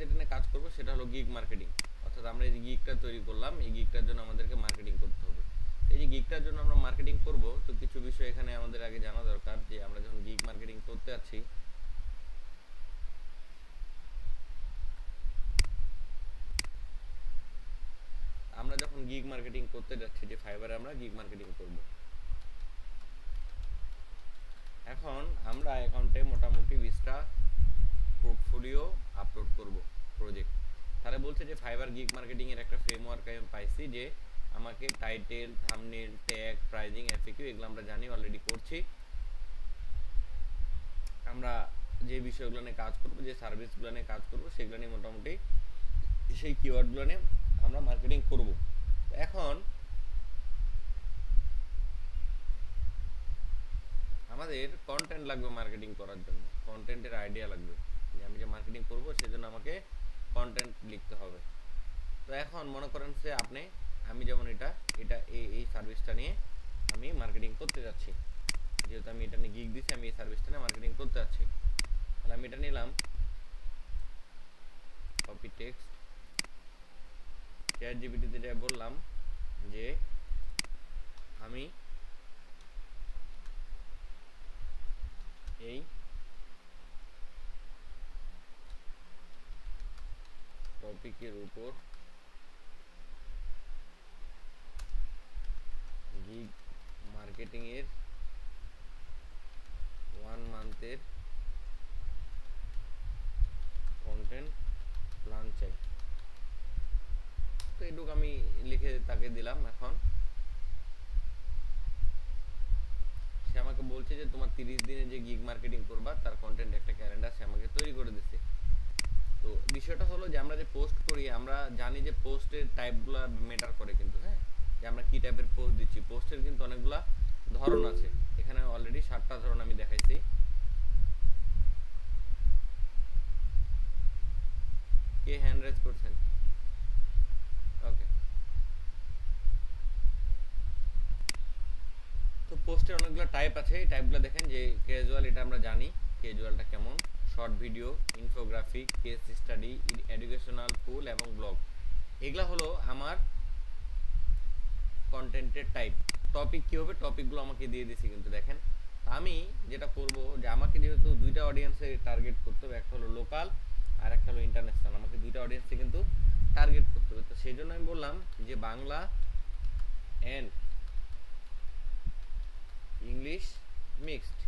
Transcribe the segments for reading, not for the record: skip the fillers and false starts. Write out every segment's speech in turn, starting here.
যেটা নিয়ে কাজ করব সেটা হলো গিগ মার্কেটিং। অর্থাৎ আমরা এই যে গিগটা তৈরি করলাম, এই গিগটার জন্য আমাদেরকে মার্কেটিং করতে হবে। এই যে গিগটার জন্য আমরা মার্কেটিং করব, তো কিছু বিষয় এখানে আমাদের আগে জানা দরকার যে আমরা যখন গিগ মার্কেটিং করতে যাচ্ছি, আমরা যখন গিগ মার্কেটিং করতে যাচ্ছি যে ফাইবারে আমরা গিগ মার্কেটিং করব, এখন আমরা অ্যাকাউন্টে মোটামুটি 20টা পোর্টফোলিও আপলোড করব, প্রজেক্ট। তারা বলছে যে ফাইবার গিগ মার্কেটিং এর একটা ফ্রেমওয়ার্ক আমি পাইছি, যে আমাকে title, thumbnail, tag, pricing, FAQ এগুলো আমরা জানি, অলরেডি করছি। আমরা যে বিষয়গুলো নিয়ে কাজ করব, যে সার্ভিসগুলো নিয়ে কাজ করব, সেগুলো নিয়ে মোটামুটি সেই কিওয়ার্ডগুলো নিয়ে আমরা মার্কেটিং করব। এখন আমাদের কন্টেন্ট লাগবে মার্কেটিং করার জন্য, কন্টেন্টের আইডিয়া লাগবে যে আমি যে মার্কেটিং করব সেজন্য আমাকে কন্টেন্ট লিখতে হবে। তো এখন মনে করেন যে আমি যেমন এটা এটা এই সার্ভিসটা নিয়ে আমি মার্কেটিং করতে যাচ্ছি, যেহেতু আমি এটা নিয়ে গিগ দিছি, আমি এই সার্ভিসটা নিয়ে মার্কেটিং করতে যাচ্ছি। তাহলে আমি এটা নিলাম, কপি টেক্সট, চ্যাট জিপিটিতে যা বললাম যে আমি এই টপিকের উপর গিগ মার্কেটিং এর 1 মান্থের কন্টেন্ট প্ল্যান চাই। তো এইটুকু আমি লিখে তাকে দিলাম। এখন সে আমাকে বলছে যে তোমার 30 দিনে যে গিগ মার্কেটিং করবা তার কন্টেন্ট একটা ক্যালেন্ডার সে আমাকে তৈরি করে দিচ্ছে। তো বিষয়টা হলো যে আমরা যে পোস্ট করি, আমরা জানি যে পোস্টের টাইপগুলো ম্যাটার করে কিন্তু, হ্যাঁ, যে আমরা কি টাইপের পোস্ট দিচ্ছি। পোস্টের কিন্তু অনেকগুলা ধরন আছে, এখানে অলরেডি 7টা ধরন আমি দেখাইছি। কে হ্যান্ড রেজ করছেন? ওকে। তো পোস্টের অনেকগুলো টাইপ আছে, এই টাইপগুলো দেখেন যে ক্যাজুয়াল, এটা আমরা জানি ক্যাজুয়ালটা কেমন, short video, infographic, case study, educational, full এবং ব্লগ, এগুলা হলো আমার কন্টেন্টের টাইপ। টপিক কি হবে, টপিকগুলো আমাকে দিয়ে দিয়েছি কিন্তু দেখেন। আমি যেটা করব যে আমাকে যেহেতু দুইটা অডিয়েন্সে টার্গেট করতে হবে, একটা হলো লোকাল আর একটা হলো ইন্টারন্যাশনাল, আমাকে দুইটা অডিয়েন্সে কিন্তু টার্গেট করতে হবে। তো সেই জন্য আমি বললাম যে বাংলা অ্যান্ড ইংলিশ মিক্সড,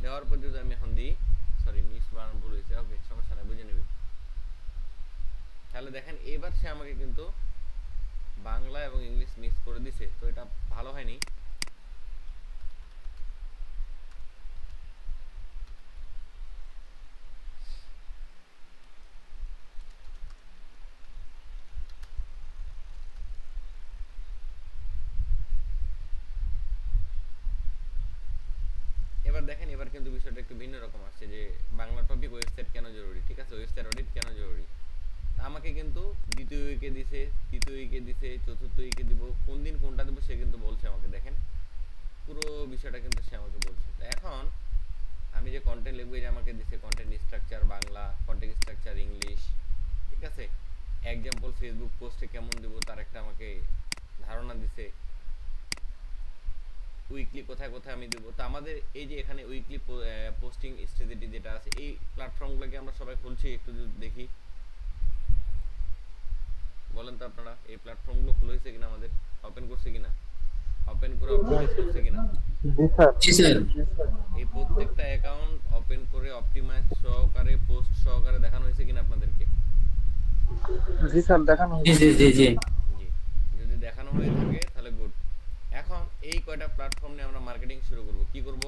দেওয়ার পর যদি আমি এখন দিই, সরি মিক্সড বানান ভুল হয়েছে, ওকে সমস্যা নেই, বুঝে নেবে। তাহলে দেখেন এবার সে আমাকে কিন্তু বাংলা এবং ইংলিশ মিক্স করে দিছে, তো এটা ভালো হয়নি। এবার দেখেন, এবার কিন্তু বিষয়টা একটু ভিন্ন রকম আসছে, যে বাংলা টপিক ওয়েবসাইট কেন জরুরি, ঠিক আছে, ওয়েবসাইট অডিট কেন জরুরি। আমাকে কিন্তু দ্বিতীয় উইকে দিছে, তৃতীয় উইকে দিছে, চতুর্থ উইকে দিব, কোন দিন কোনটা দেবো সে কিন্তু বলছে আমাকে, দেখেন পুরো বিষয়টা কিন্তু সে আমাকে বলছে। তো এখন আমি যে কন্টেন্ট লিখবো, যে আমাকে দিছে content structure Bangla, content structure English, ঠিক আছে, এক্সাম্পল ফেসবুক পোস্টে কেমন দেব তার একটা আমাকে ধারণা দিছে, উইকলি কোথায় কোথায় আমি দেবো। তো আমাদের এই যে এখানে উইকলি পোস্টিং স্ট্র্যাটেজি যেটা আছে, এই প্ল্যাটফর্মগুলোকে আমরা সবাই খুলছি, একটু যদি দেখি, বলেন তো আপনারা এই প্ল্যাটফর্মগুলো খুলে হয়েছে কিনা, আমাদের ওপেন করছে কিনা, ওপেন করে অপটিমাইজ করছে কিনা। জি স্যার। এই প্রত্যেকটা অ্যাকাউন্ট ওপেন করে অপটিমাইজ সহকারে, পোস্ট সহকারে দেখানো হয়েছে কিনা আপনাদেরকে? জি স্যার, দেখানো জি হয়েছে। জি জি জি জি, যদি দেখানো হয়ে থাকে তাহলে গুড। এখন এই কয়টা প্ল্যাটফর্ম নিয়ে আমরা মার্কেটিং শুরু করব। কি করব?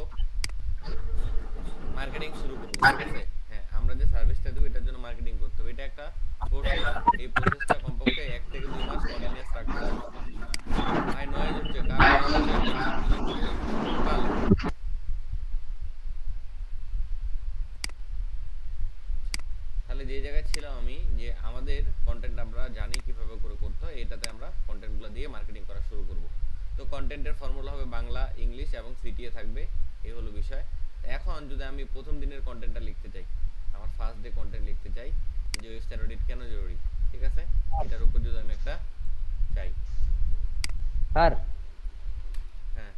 মার্কেটিং শুরু করব, ঠিক আছে। হ্যাঁ, আমরা যে সার্ভিসটা দেব এটার জন্য মার্কেটিং করতে হবে, এটা একটা প্রসেস। এই প্রসেসটা কমপক্ষে 1 থেকে 2 মাস কন্টিনিউয়াস রাখতে হবে। ভাই নয়েজ হচ্ছে, কার নয়েজ হচ্ছে? লোকাল। তাহলে যে জায়গায় ছিলাম আমি, যে আমাদের কন্টেন্ট আমরা জানি কিভাবে করে করতে হয়, এটাতে আমরা কন্টেন্টগুলো দিয়ে মার্কেটিং করা শুরু করব। তো কন্টেন্টের ফর্মুলা হবে বাংলা, ইংলিশ এবং সিটিএ থাকবে, এই হলো বিষয়। এখন যদি আমি প্রথম দিনের কন্টেন্টটা লিখতে চাই, আমার ফার্স্ট ডে কন্টেন্ট লিখতে চাই যে ওয়েবসাইট অডিট কেন জরুরি, ঠিক আছে? এটার উপর যদি আমি একটা চাই। স্যার হ্যাঁ,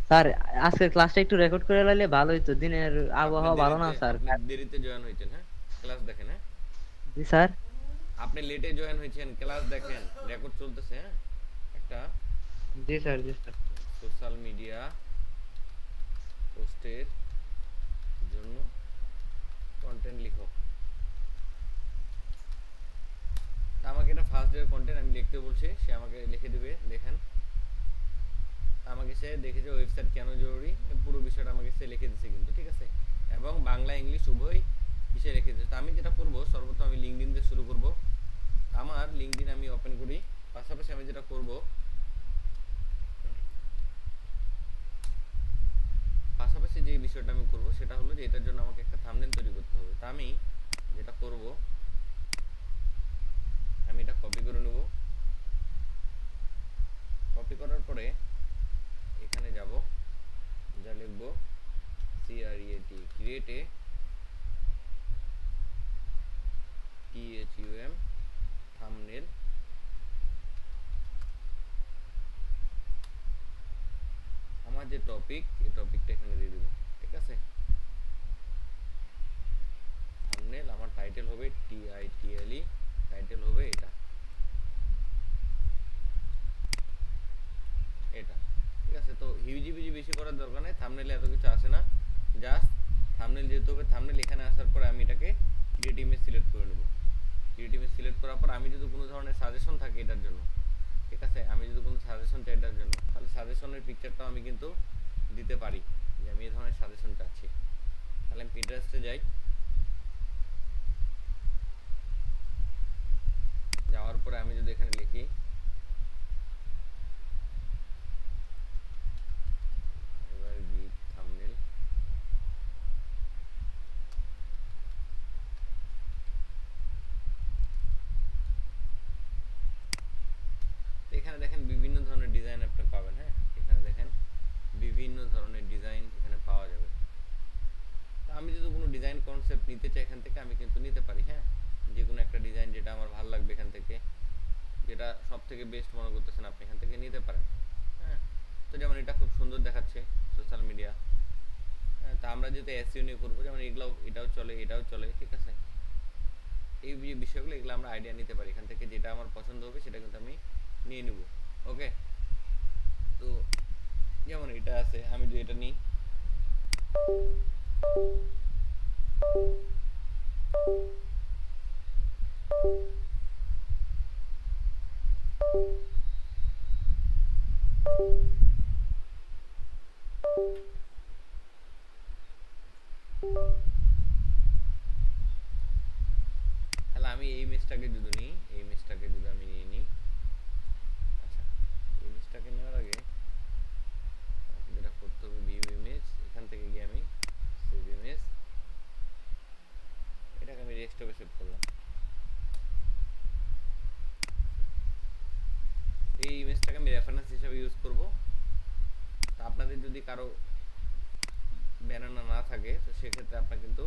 স্যার আজকের ক্লাসটা একটু রেকর্ড করে লাইলে ভালো হইতো, দিনের আপনি আবহাওয়া ভালো না দেরিতে স্যার। আপনি দেরিতে জয়েন হয়েছেন, হ্যাঁ? ক্লাস দেখেন, হ্যাঁ? জি স্যার। আপনি লেটে জয়েন হয়েছেন, ক্লাস দেখেন, রেকর্ড চলতেছে, হ্যাঁ? একটা জি স্যার, জি স্যার। সোশ্যাল মিডিয়া পোস্টের জন্য কন্টেন্ট লিখো। তা আমাকে এটা ফার্স্ট ডে কন্টেন্ট আমি লিখতে বলছি, সে আমাকে লিখে দিবে। দেখেন, আমাকে সে দেখেছে ওয়েবসাইট কেন জরুরি, এই পুরো বিষয়টা আমাকে সে লিখে দিয়েছে কিন্তু, ঠিক আছে? এবং বাংলা ইংলিশ উভয় কিসে লিখে দিয়েছে। তো আমি যেটা করব, সর্বপ্রথম আমি লিঙ্কডইন দিয়ে শুরু করব। আমার লিঙ্কডইন আমি ওপেন করি। পাশাপাশি আমি যেটা করব, পাশাপাশি যে বিষয়টা আমি করব সেটা হলো যে এটার জন্য আমাকে একটা থাম্বনেল তৈরি করতে হবে। তা আমি যেটা করব, আমি এটা কপি করে নেব। কপি করার পরে এখানে যাব, যা লিখব ক্রিয়েট এ থাম্বনেল। আমার যে টপিক, এই টপিকটা এখানে দিয়ে দেব, ঠিক আছে? থাম্বনেল আমার টাইটেল হবে TITLE, টাইটেল হবে এটা, এটা, ঠিক আছে? তো হিউজিবিজি বেশি করার দরকার নেই, থাম্বনেলে এত কিছু আসে না। জাস্ট থাম্বনেল যেহেতু হবে, থাম্বনেল এখানে আসার পরে আমি এটাকে ক্রিয়েট ইমেজ সিলেক্ট করে নেব। ক্রিয়েট ইমেজ সিলেক্ট করার পর আমি যদি কোনো ধরনের সাজেশন থাকে এটার জন্য, ঠিক আছে, আমি যদি কোনো সাজেশন চাই এটার জন্য, তাহলে সাজেশনের পিকচারটাও আমি কিন্তু দিতে পারি যে আমি এই ধরনের সাজেশন চাচ্ছি। তাহলে আমি পিন্টারেস্টে যাই, যাওয়ার পরে আমি যদি এখানে লিখি এবার গিভ থাম্বনেল, এখানে দেখেন বিভিন্ন ধরনের ডিজাইন আপনি পাবেন, হ্যাঁ? এখানে দেখেন বিভিন্ন ধরনের ডিজাইন এখানে পাওয়া যাবে। তো আমি যদি কোনো ডিজাইন কনসেপ্ট নিতে চাই এখান থেকে আমি কিন্তু নিতে পারি, হ্যাঁ? যে কোনো একটা ডিজাইন যেটা আমার ভালো লাগবে এখান থেকে, যেটা সব থেকে বেস্ট মনে করতেছেন আপনি এখান থেকে নিতে পারেন, হ্যাঁ? তো যেমন এটা খুব সুন্দর দেখাচ্ছে সোশ্যাল মিডিয়া, হ্যাঁ? তা আমরা যেহেতু এসইও নিয়ে করবো, যেমন এগুলো, এটাও চলে, এটাও চলে, ঠিক আছে? এই যে বিষয়গুলো, এগুলো আমরা আইডিয়া নিতে পারি এখান থেকে, যেটা আমার পছন্দ হবে সেটা কিন্তু আমি নিয়ে নিব। ওকে, তো যেমন এটা আছে, আমি যদি এটা নিই, তাহলে আমি এই ইমেজটাকে যদি নিই, এই ইমেজটাকে যদি আমি নিয়ে নিই, আচ্ছা, এই ইমেজটাকে নেওয়ার আগে আমাকে যেটা করতে হবে, ভিউ ইমেজ, এখান থেকে গিয়ে আমি সেভ ইমেজ, এটাকে আমি ডেস্কটপে সেভ করলাম। এই ইমেজটাকে আমি রেফারেন্স হিসেবে ইউজ করব। তা আপনাদের যদি কারো ব্যানানা না থাকে তো সেক্ষেত্রে আপনারা কিন্তু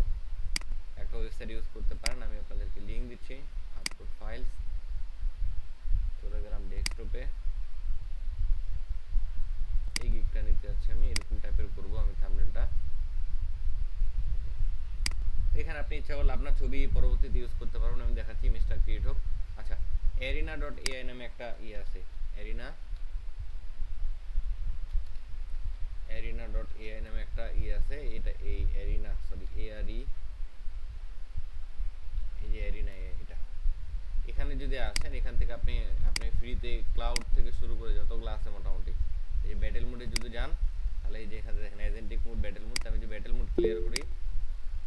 একটা ওয়েবসাইট ইউজ করতে পারেন। আমি আপনাদেরকে লিঙ্ক দিচ্ছি, আপলোড ফাইলস, চলে গেলাম ডেস্কটপে, এই গিকটা নিতে যাচ্ছি আমি, এরকম টাইপের করব আমি থাম্বনেলটা। এখানে আপনি ইচ্ছা করলে আপনার ছবি পরবর্তীতে ইউজ করতে পারবেন, আমি দেখাচ্ছি ইমেজটা ক্রিয়েট হোক। আচ্ছা, arena.ai নামে একটা আছে, arena.ai নামে একটা আছে, এটা এই arena, সরি ARE, এই যে arena AI, এটা এখানে যদি আসেন এখান থেকে আপনি ফ্রিতে ক্লাউড থেকে শুরু করে যতগুলো আছে মোটামুটি, এই যে ব্যাটেল মোডে যদি যান তাহলে এই যে এখানে দেখেন এজেন্টিক মোড, ব্যাটেল মোড, আমি যে ব্যাটেল মোড ক্লিয়ার করি,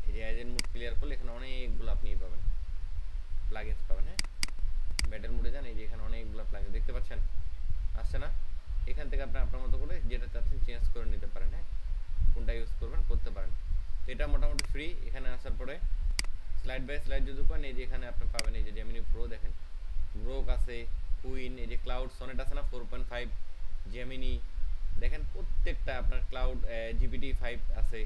এই যে এজেন্ট মোড ক্লিয়ার করলে এখানে অনেকগুলো আপনি পাবেন, প্লাগইনস পাবেন, হ্যাঁ? ব্যাটেল মোডে যান, এই যে এখানে অনেকগুলো প্লাগইন দেখতে পাচ্ছেন, আসছে না? এখান থেকে আপনি আপনার মতো করে যেটা চাচ্ছেন চেঞ্জ করে নিতে পারেন, হ্যাঁ? কোনটা ইউজ করবেন করতে পারেন। তো এটা মোটামুটি ফ্রি। এখানে আসার পরে স্লাইড বাই স্লাইড যদি করেন, এই যে এখানে আপনি পাবেন এই যে জেমিনি প্রো, দেখেন গ্রোক আছে, কুইন, এই যে ক্লাউড সনেট আছে না 4.5, জেমিনি, দেখেন প্রত্যেকটা আপনার ক্লাউড GPT 5 আছে,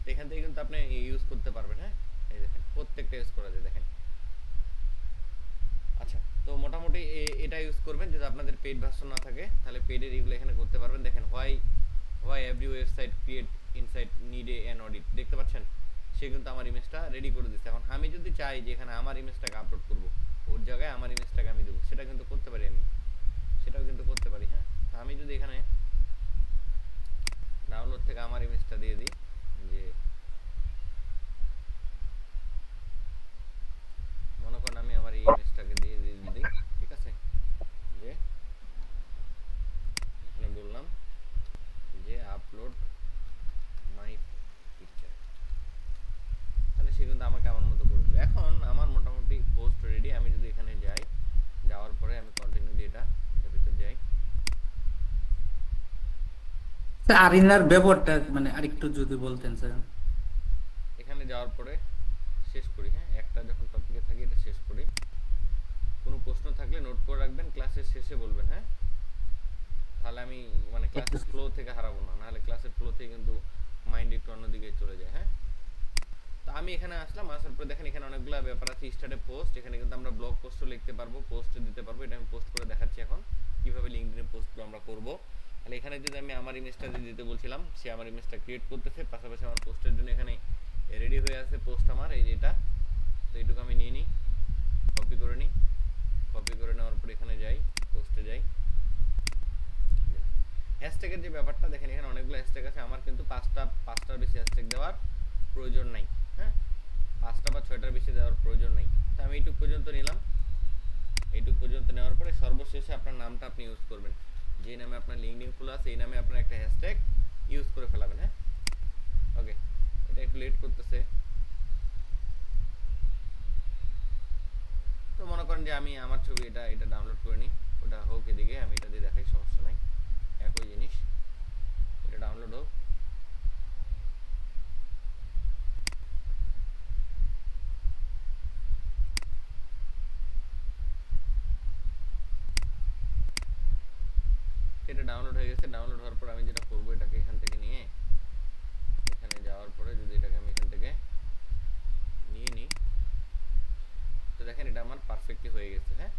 তো এখান থেকে কিন্তু আপনি ইউজ করতে পারবেন। হ্যাঁ, এই দেখেন প্রত্যেকটা ইউজ করা যায় দেখেন। আচ্ছা, তো মোটামুটি এটা ইউজ করবেন। যদি আপনাদের পেইড ভার্সন না থাকে তাহলে পেইডের এগুলো এখানে করতে পারবেন। দেখেন why every website create insight need an audit, দেখতে পাচ্ছেন সে কিন্তু আমার ইমেজটা রেডি করে দিচ্ছে। এখন আমি যদি চাই যে এখানে আমার ইমেজটাকে আপলোড করব, ওর জায়গায় আমার ইমেজটাকে আমি দেবো, সেটা কিন্তু করতে পারি আমি, সেটাও কিন্তু করতে পারি। হ্যাঁ, আমি যদি এখানে ডাউনলোড থেকে আমার ইমেজটা দিয়ে দিই, যে মনে করেন আমি আমার এই ইমেজটাকে দিয়ে দিই, ঠিক আছে, যে এখানে বললাম যে আপলোড মাই পিকচার, তাহলে সে কিন্তু আমাকে আমার মতো করে দেবে। এখন আমার মোটামুটি পোস্ট রেডি। আমি যদি এখানে যাই, যাওয়ার পরে আমি কন্টিনিউ দিয়ে এটা ভিতর যাই। স্যার আরিনার ব্যবহারটা মানে আরেকটু যদি বলতেন স্যার। এখানে যাওয়ার পরে শেষ করি। হ্যাঁ, একটা যখন টপিকে থাকি এটা শেষ করি। কোনো প্রশ্ন থাকলে নোট করে রাখবেন, ক্লাসের শেষে বলবেন। হ্যাঁ, তাহলে আমি মানে ক্লাসের ফ্লো থেকে হারাবো না, নাহলে ক্লাসের ফ্লো থেকে কিন্তু মাইন্ড একটু অন্যদিকে চলে যায়। হ্যাঁ, তো আমি এখানে আসলাম, আসার পরে দেখেন এখানে অনেকগুলো ব্যাপার আছে। স্টার্টে পোস্ট, এখানে কিন্তু আমরা ব্লগ পোস্টও লিখতে পারবো, পোস্ট দিতে পারবো। এটা আমি পোস্ট করে দেখাচ্ছি এখন কিভাবে লিঙ্কডইনে পোস্টগুলো আমরা করব। তাহলে এখানে যদি আমি আমার ইমেজটা দিতে বলছিলাম, সে আমার ইমেজটা ক্রিয়েট করতেছে, পাশাপাশি আমার পোস্টের জন্য এখানে রেডি হয়ে আছে পোস্ট আমার, এই যে এটা। তো এইটুকু আমি নিয়ে নিই, কপি করে নিই, কপি করে নেওয়ার পর এখানে যাই, পোস্টে যাই। হ্যাশট্যাগের যে ব্যাপারটা দেখেন, এখানে অনেকগুলো হ্যাশট্যাগ আছে। আমার কিন্তু পাঁচটার বেশি হ্যাশট্যাগ দেওয়ার প্রয়োজন নাই। হ্যাঁ, 5টা বা 6টার বেশি দেওয়ার প্রয়োজন নাই। তো আমি এইটুক পর্যন্ত নিলাম। এইটুক পর্যন্ত নেওয়ার পরে সর্বশেষে আপনার নামটা আপনি ইউজ করবেন, যে নামে আপনার লিঙ্কডইন খোলা আছে এই নামে আপনার একটা হ্যাশট্যাগ ইউজ করে ফেলাবেন। হ্যাঁ, ওকে, এটা একটু লেট করতেছে। তো মনে করেন যে আমি আমার ছবি এটা ডাউনলোড করে নিই, ওটা হোক এদিকে, আমি এটা দিয়ে দেখাই, সমস্যা নাই, একই জিনিস। এটা ডাউনলোড হোক। এটা ডাউনলোড হয়ে গেছে। ডাউনলোড হওয়ার পর আমি যেটা করবো, এটাকে এখান থেকে নিয়ে এখানে যাওয়ার পরে যদি এটাকে আমি এখান থেকে নিয়ে নিই, তো দেখেন এটা আমার পারফেক্টলি হয়ে গেছে। হ্যাঁ,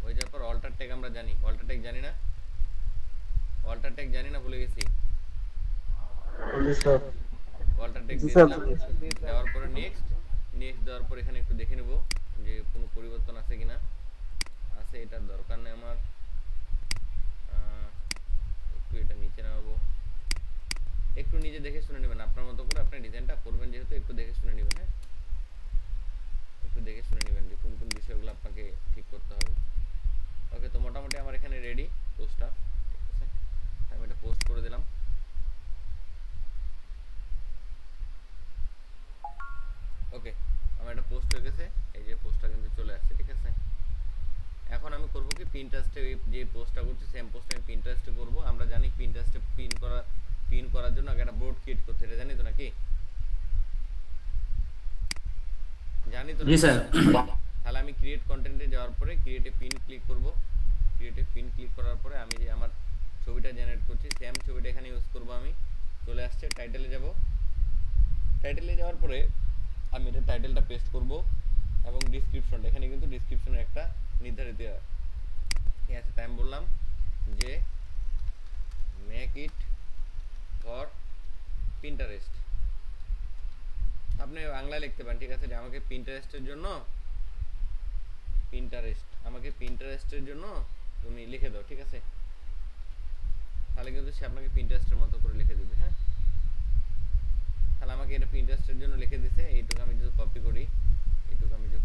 হয়ে যাওয়ার পর অল্টার ট্যাগ আমরা জানি, অল্টার ট্যাগ জানি না, অল্টার ট্যাগ জানি না, ভুলে গেছি। অল্টার ট্যাগ দিয়ে দিলাম, দেওয়ার পরে নেক্সট দেওয়ার পর এখানে একটু দেখে নেব যে কোনো পরিবর্তন আছে কিনা। আছে, এটার দরকার নেই আমার। একটু এটা নিচে নামাবো, একটু নিজে দেখে শুনে নেবেন, আপনার মতো করে আপনি ডিজাইনটা করবেন, যেহেতু একটু দেখে শুনে নেবেন। হ্যাঁ, একটু দেখে শুনে নেবেন যে কোন কোন বিষয়গুলো আপনাকে ঠিক করতে হবে। ওকে, তো মোটামুটি আমার এখানে রেডি পোস্টটা, ঠিক আছে। আমি এটা পোস্ট করে দিলাম। ওকে, আমার এটা পোস্ট হয়ে গেছে, এই যে পোস্টটা কিন্তু চলে আসছে, ঠিক আছে। এখন আমি করব কি, পিনটারেস্টে যে পোস্টটা করছি সেম পোস্ট আমি পিনটারেস্টে করব। আমরা জানি পিনটারেস্টে পিন করার জন্য আগে একটা বোর্ড ক্রিয়েট করতে, এটা জানি তো নাকি? জানি তো? জি স্যার। তাহলে আমি ক্রিয়েট কন্টেন্টে যাওয়ার পরে ক্রিয়েটে পিন ক্লিক করব। ক্রিয়েটে পিন ক্লিক করার পরে আমি যে আমার ছবিটা জেনারেট করছি সেম ছবিটা এখানে ইউজ করব। আমি চলে আসছে, টাইটেলে যাব। টাইটেলে যাওয়ার পরে আমি এটা টাইটেলটা পেস্ট করব এবং ডেসক্রিপশনটা, এখানে কিন্তু ডেসক্রিপশনের একটা নির্ধারিত ঠিক আছে, তাই আমি বললাম যে মেক ইট ফর পিন্টারেস্ট। আপনি বাংলায় লিখতে পারেন, ঠিক আছে, যে আমাকে পিন্টারেস্টের জন্য তুমি লিখে দাও, ঠিক আছে। তাহলে কিন্তু সে আপনাকে পিন্টারেস্টের মতো করে লিখে দেবে। হ্যাঁ, তাহলে আমাকে এটা পিন্টারেস্টের জন্য লিখে দিছে। এইটুকু আমি যদি কপি করি,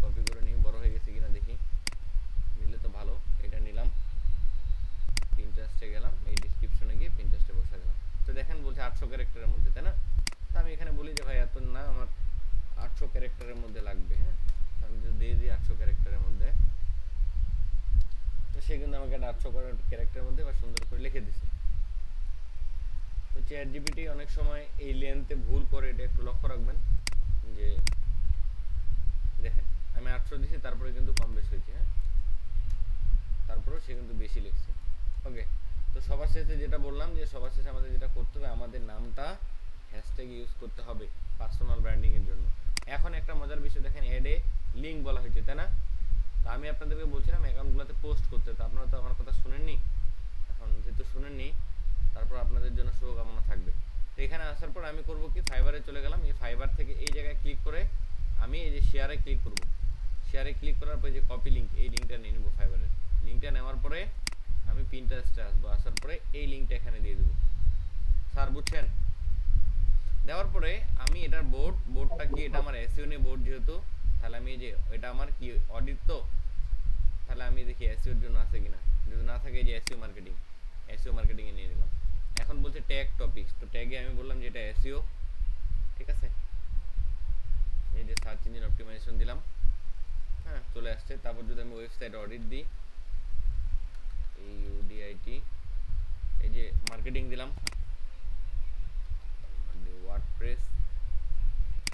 কপি করে নিই, বড় হয়ে গেছে কিনা দেখি, নিলে তো ভালো। এটা নিলাম, পিন্টারেস্টে গেলাম, এই ডেসক্রিপশনে গিয়ে পিন্টারেস্টে বসা গেলাম। তো দেখেন বলছে 800 ক্যারেক্টারের মধ্যে, তাই না? তো আমি এখানে বলি যে ভাই এত না, আমার 800 ক্যারেক্টারের মধ্যে লাগবে। হ্যাঁ, আমি যদি দিয়ে দিই 800 ক্যারেক্টারের মধ্যে, তো সে কিন্তু আমাকে 800 ক্যারেক্টারের মধ্যে বা সুন্দর করে লিখে দিছে। তো চ্যাট জিপিটি অনেক সময় এই লেন্থে ভুল করে, এটা একটু লক্ষ্য রাখবেন। যে দেখেন আমি 800 দিছি, তারপরে কিন্তু কম বেশি হয়েছে। হ্যাঁ, তারপরেও সে কিন্তু বেশি লিখছে। ওকে, তো সবার শেষে যেটা বললাম যে সবার শেষে আমাদের যেটা করতে হবে, আমাদের নামটা হ্যাশট্যাগ ইউজ করতে হবে পার্সোনাল ব্র্যান্ডিং এর জন্য। এখন একটা মজার বিষয় দেখেন, অ্যাডে লিঙ্ক বলা হয়েছে, তাই না? তো আমি আপনাদেরকে বলছিলাম অ্যাকাউন্টগুলোতে পোস্ট করতে, তো আপনারা তো আমার কথা শুনেননি। এখন যেহেতু শুনেননি, তারপর আপনাদের জন্য শুভকামনা থাকবে। তো এখানে আসার পর আমি করব কি, ফাইবারে চলে গেলাম। এই ফাইবার থেকে এই জায়গায় ক্লিক করে আমি এই যে শেয়ারে ক্লিক করব। শেয়ারে ক্লিক করার পরে যে কপি লিঙ্ক, এই লিঙ্কটা নিয়ে নেব। ফাইবারের লিঙ্কটা নেওয়ার পরে আমি পিন্টারেস্টে আসবো, আসার পরে এই লিঙ্কটা এখানে দিয়ে দেবো। স্যার বুঝছেন? দেওয়ার পরে আমি এটার বোর্ডটা কি, এটা আমার এসইও নিয়ে বোর্ড যেহেতু, তাহলে আমি এই যে এটা আমার কি অডিট, তো তাহলে আমি দেখি এসইওর জন্য আছে কিনা। যদি না থাকে, এই যে এসইও মার্কেটিং এ নিয়ে নিলাম। এখন বলছে ট্যাগ টপিকস, তো ট্যাগে আমি বললাম যে এটা এসইও, ঠিক আছে। এই যে সার্চ ইঞ্জিন অপটিমাইজেশন দিলাম, হ্যাঁ চলে আসছে। তারপর যদি আমি ওয়েবসাইট অডিট দিই, এই ইউডিআইটি, এই যে মার্কেটিং দিলাম,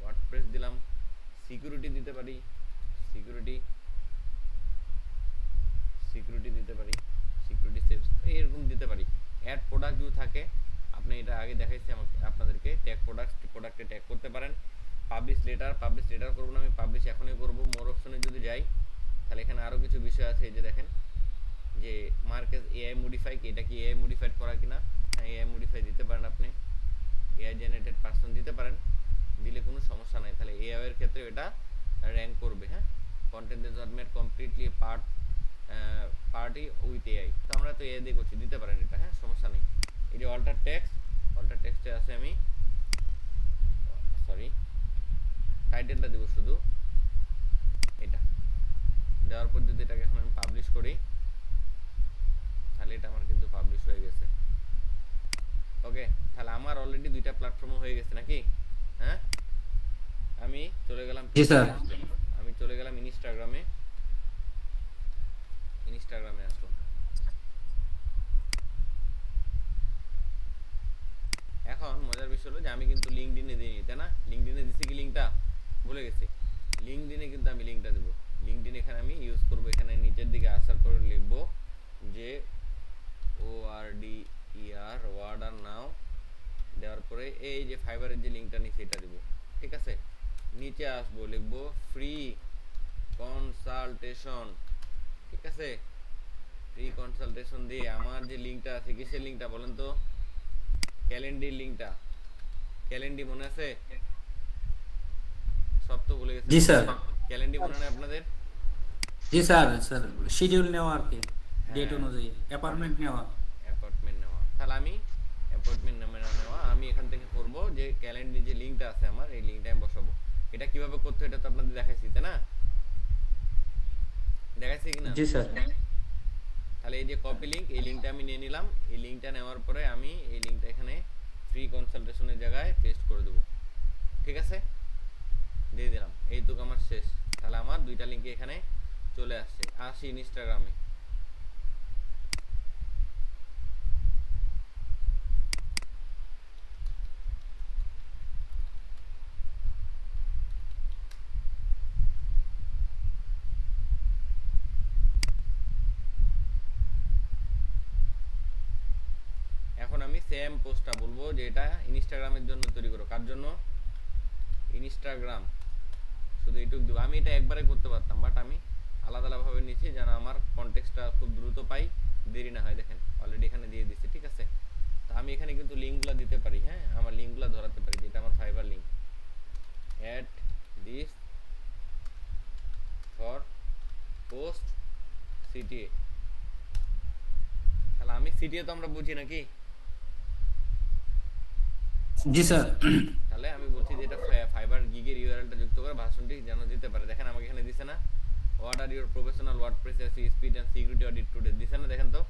ওয়ার্ডপ্রেস দিলাম, সিকিউরিটি দিতে পারি, সিকিউরিটি দিতে পারি, সিকিউরিটি সেভস এরকম দিতে পারি। অ্যাড প্রোডাক্ট যদি থাকে, আপনি এটা আগে দেখাইছি আমাকে আপনাদেরকে, ট্যাগ প্রোডাক্টে ট্যাগ করতে পারেন। পাবলিশ লেটার করব না, আমি পাবলিশ এখনই করব। মোর অপশনে যদি যাই, তাহলে এখানে আরও কিছু বিষয় আছে। এই যে দেখেন যে মার্কেট এআই মডিফাই, এটা কি এআই মডিফাইড করা কিনা। হ্যাঁ, এআই মডিফাই দিতে পারেন, আপনি এআই জেনারেটেড পারসন দিতে পারেন, দিলে কোনো সমস্যা নাই। তাহলে এআই এর ক্ষেত্রে এটা র্যাঙ্ক করবে। হ্যাঁ, content is not made completely party with AI, তো আমরা তো এআই দিয়ে করছি, দিতে পারেন এটা, হ্যাঁ সমস্যা নেই। এই যে অল্টার টেক্সটে আছে, আমি সরি টাইটেলটা দেব শুধু, এটা দেওয়ার পর যদি এটাকে এখন আমি পাবলিশ করি, তাহলে এটা আমার কিন্তু পাবলিশ হয়ে গেছে। ওকে, তাহলে আমার অলরেডি দুইটা প্ল্যাটফর্ম হয়ে গেছে নাকি? হ্যাঁ, আমি চলে গেলাম ইনস্টাগ্রামে আসলাম। এখন মজার বিষয় হলো যে আমি কিন্তু লিঙ্কডইনে দিইনি, তাই না? লিঙ্কডইনে দিছি কি লিঙ্কটা? ভুলে গেছি। লিঙ্কডইনে কিন্তু আমি লিঙ্কটা দেবো। লিঙ্কডইন এখানে আমি ইউজ করব। এখানে নিচের দিকে আসার পর লিখব যে ওয়ার্ডার নাও, দেওয়ার পরে এই যে ফাইবারের যে লিঙ্কটা নিচে এটা দেব, ঠিক আছে। নিচে আসবো, লিখব ফ্রি কনসালটেশন, ঠিক আছে। ফ্রি কনসালটেশন দিয়ে আমার যে লিঙ্কটা আছে, কিসের লিঙ্কটা বলেন তো? ক্যালেন্ডার লিঙ্কটা, ক্যালেন্ডার মনে আছে? সব তো ভুলে গেছি। জি স্যার। ক্যালেন্ডার মনে নেই আপনাদের? জি স্যার, শিডিউল নেওয়া আর কি, ডেট হ্যাঁ, অনুযায়ী অ্যাপয়েন্টমেন্ট নেওয়া। অ্যাপয়েন্টমেন্ট নেওয়া। তাহলে আমি অ্যাপয়েন্টমেন্ট নেওয়া আমি এখান থেকে করব, যে ক্যালেন্ডার যে লিঙ্কটা আছে আমার, এই লিঙ্কটা আমি বসাবো। এটা কিভাবে করতে হয় এটা তো আপনাদের দেখাইছি, তাই না? দেখাইছি কিনা? জি স্যার। তাহলে এই যে কপি লিঙ্ক, এই লিঙ্কটা আমি নিয়ে নিলাম। এই লিঙ্কটা নেওয়ার পরে আমি এই লিঙ্কটা এখানে ফ্রি কনসালটেশনের জায়গায় পেস্ট করে দেবো, ঠিক আছে। দিয়ে দিলাম, এইটুকু আমার শেষ। তাহলে আমার দুইটা লিঙ্ক এখানে চলে আসছে। আসি ইনস্টাগ্রামে। এখন আমি সেম পোস্টটা বলবো যে এটা ইনস্টাগ্রামের জন্য তৈরি করো। কার জন্য? ইনস্টাগ্রাম। শুধু এইটুকু দেবো। আমি এটা একবারে করতে পারতাম, বাট আমি আলাদা আলাদাভাবে নিচ্ছি যেন আমার কনটেক্সটটা খুব দ্রুত পাই, দেরি না হয়। দেখেন অলরেডি এখানে দিয়ে দিচ্ছে, ঠিক আছে। তো আমি এখানে কিন্তু লিঙ্কগুলো দিতে পারি, হ্যাঁ আমার লিঙ্কগুলো ধরাতে পারি, যেটা আমার fiber link. Add this for post CTA. তাহলে আমি সিটিএ তো আমরা বুঝি নাকি? জি স্যার। তাহলে আমি বলছি যে এটা ফাইবার গিগের ইউআরএলটা যুক্ত করে ভার্সনটি যেন দিতে পারে। দেখেন আমাকে এখানে দিছে না, what are your professional WordPress SEO speed and security audit today, দিছে না? দেখেন তো।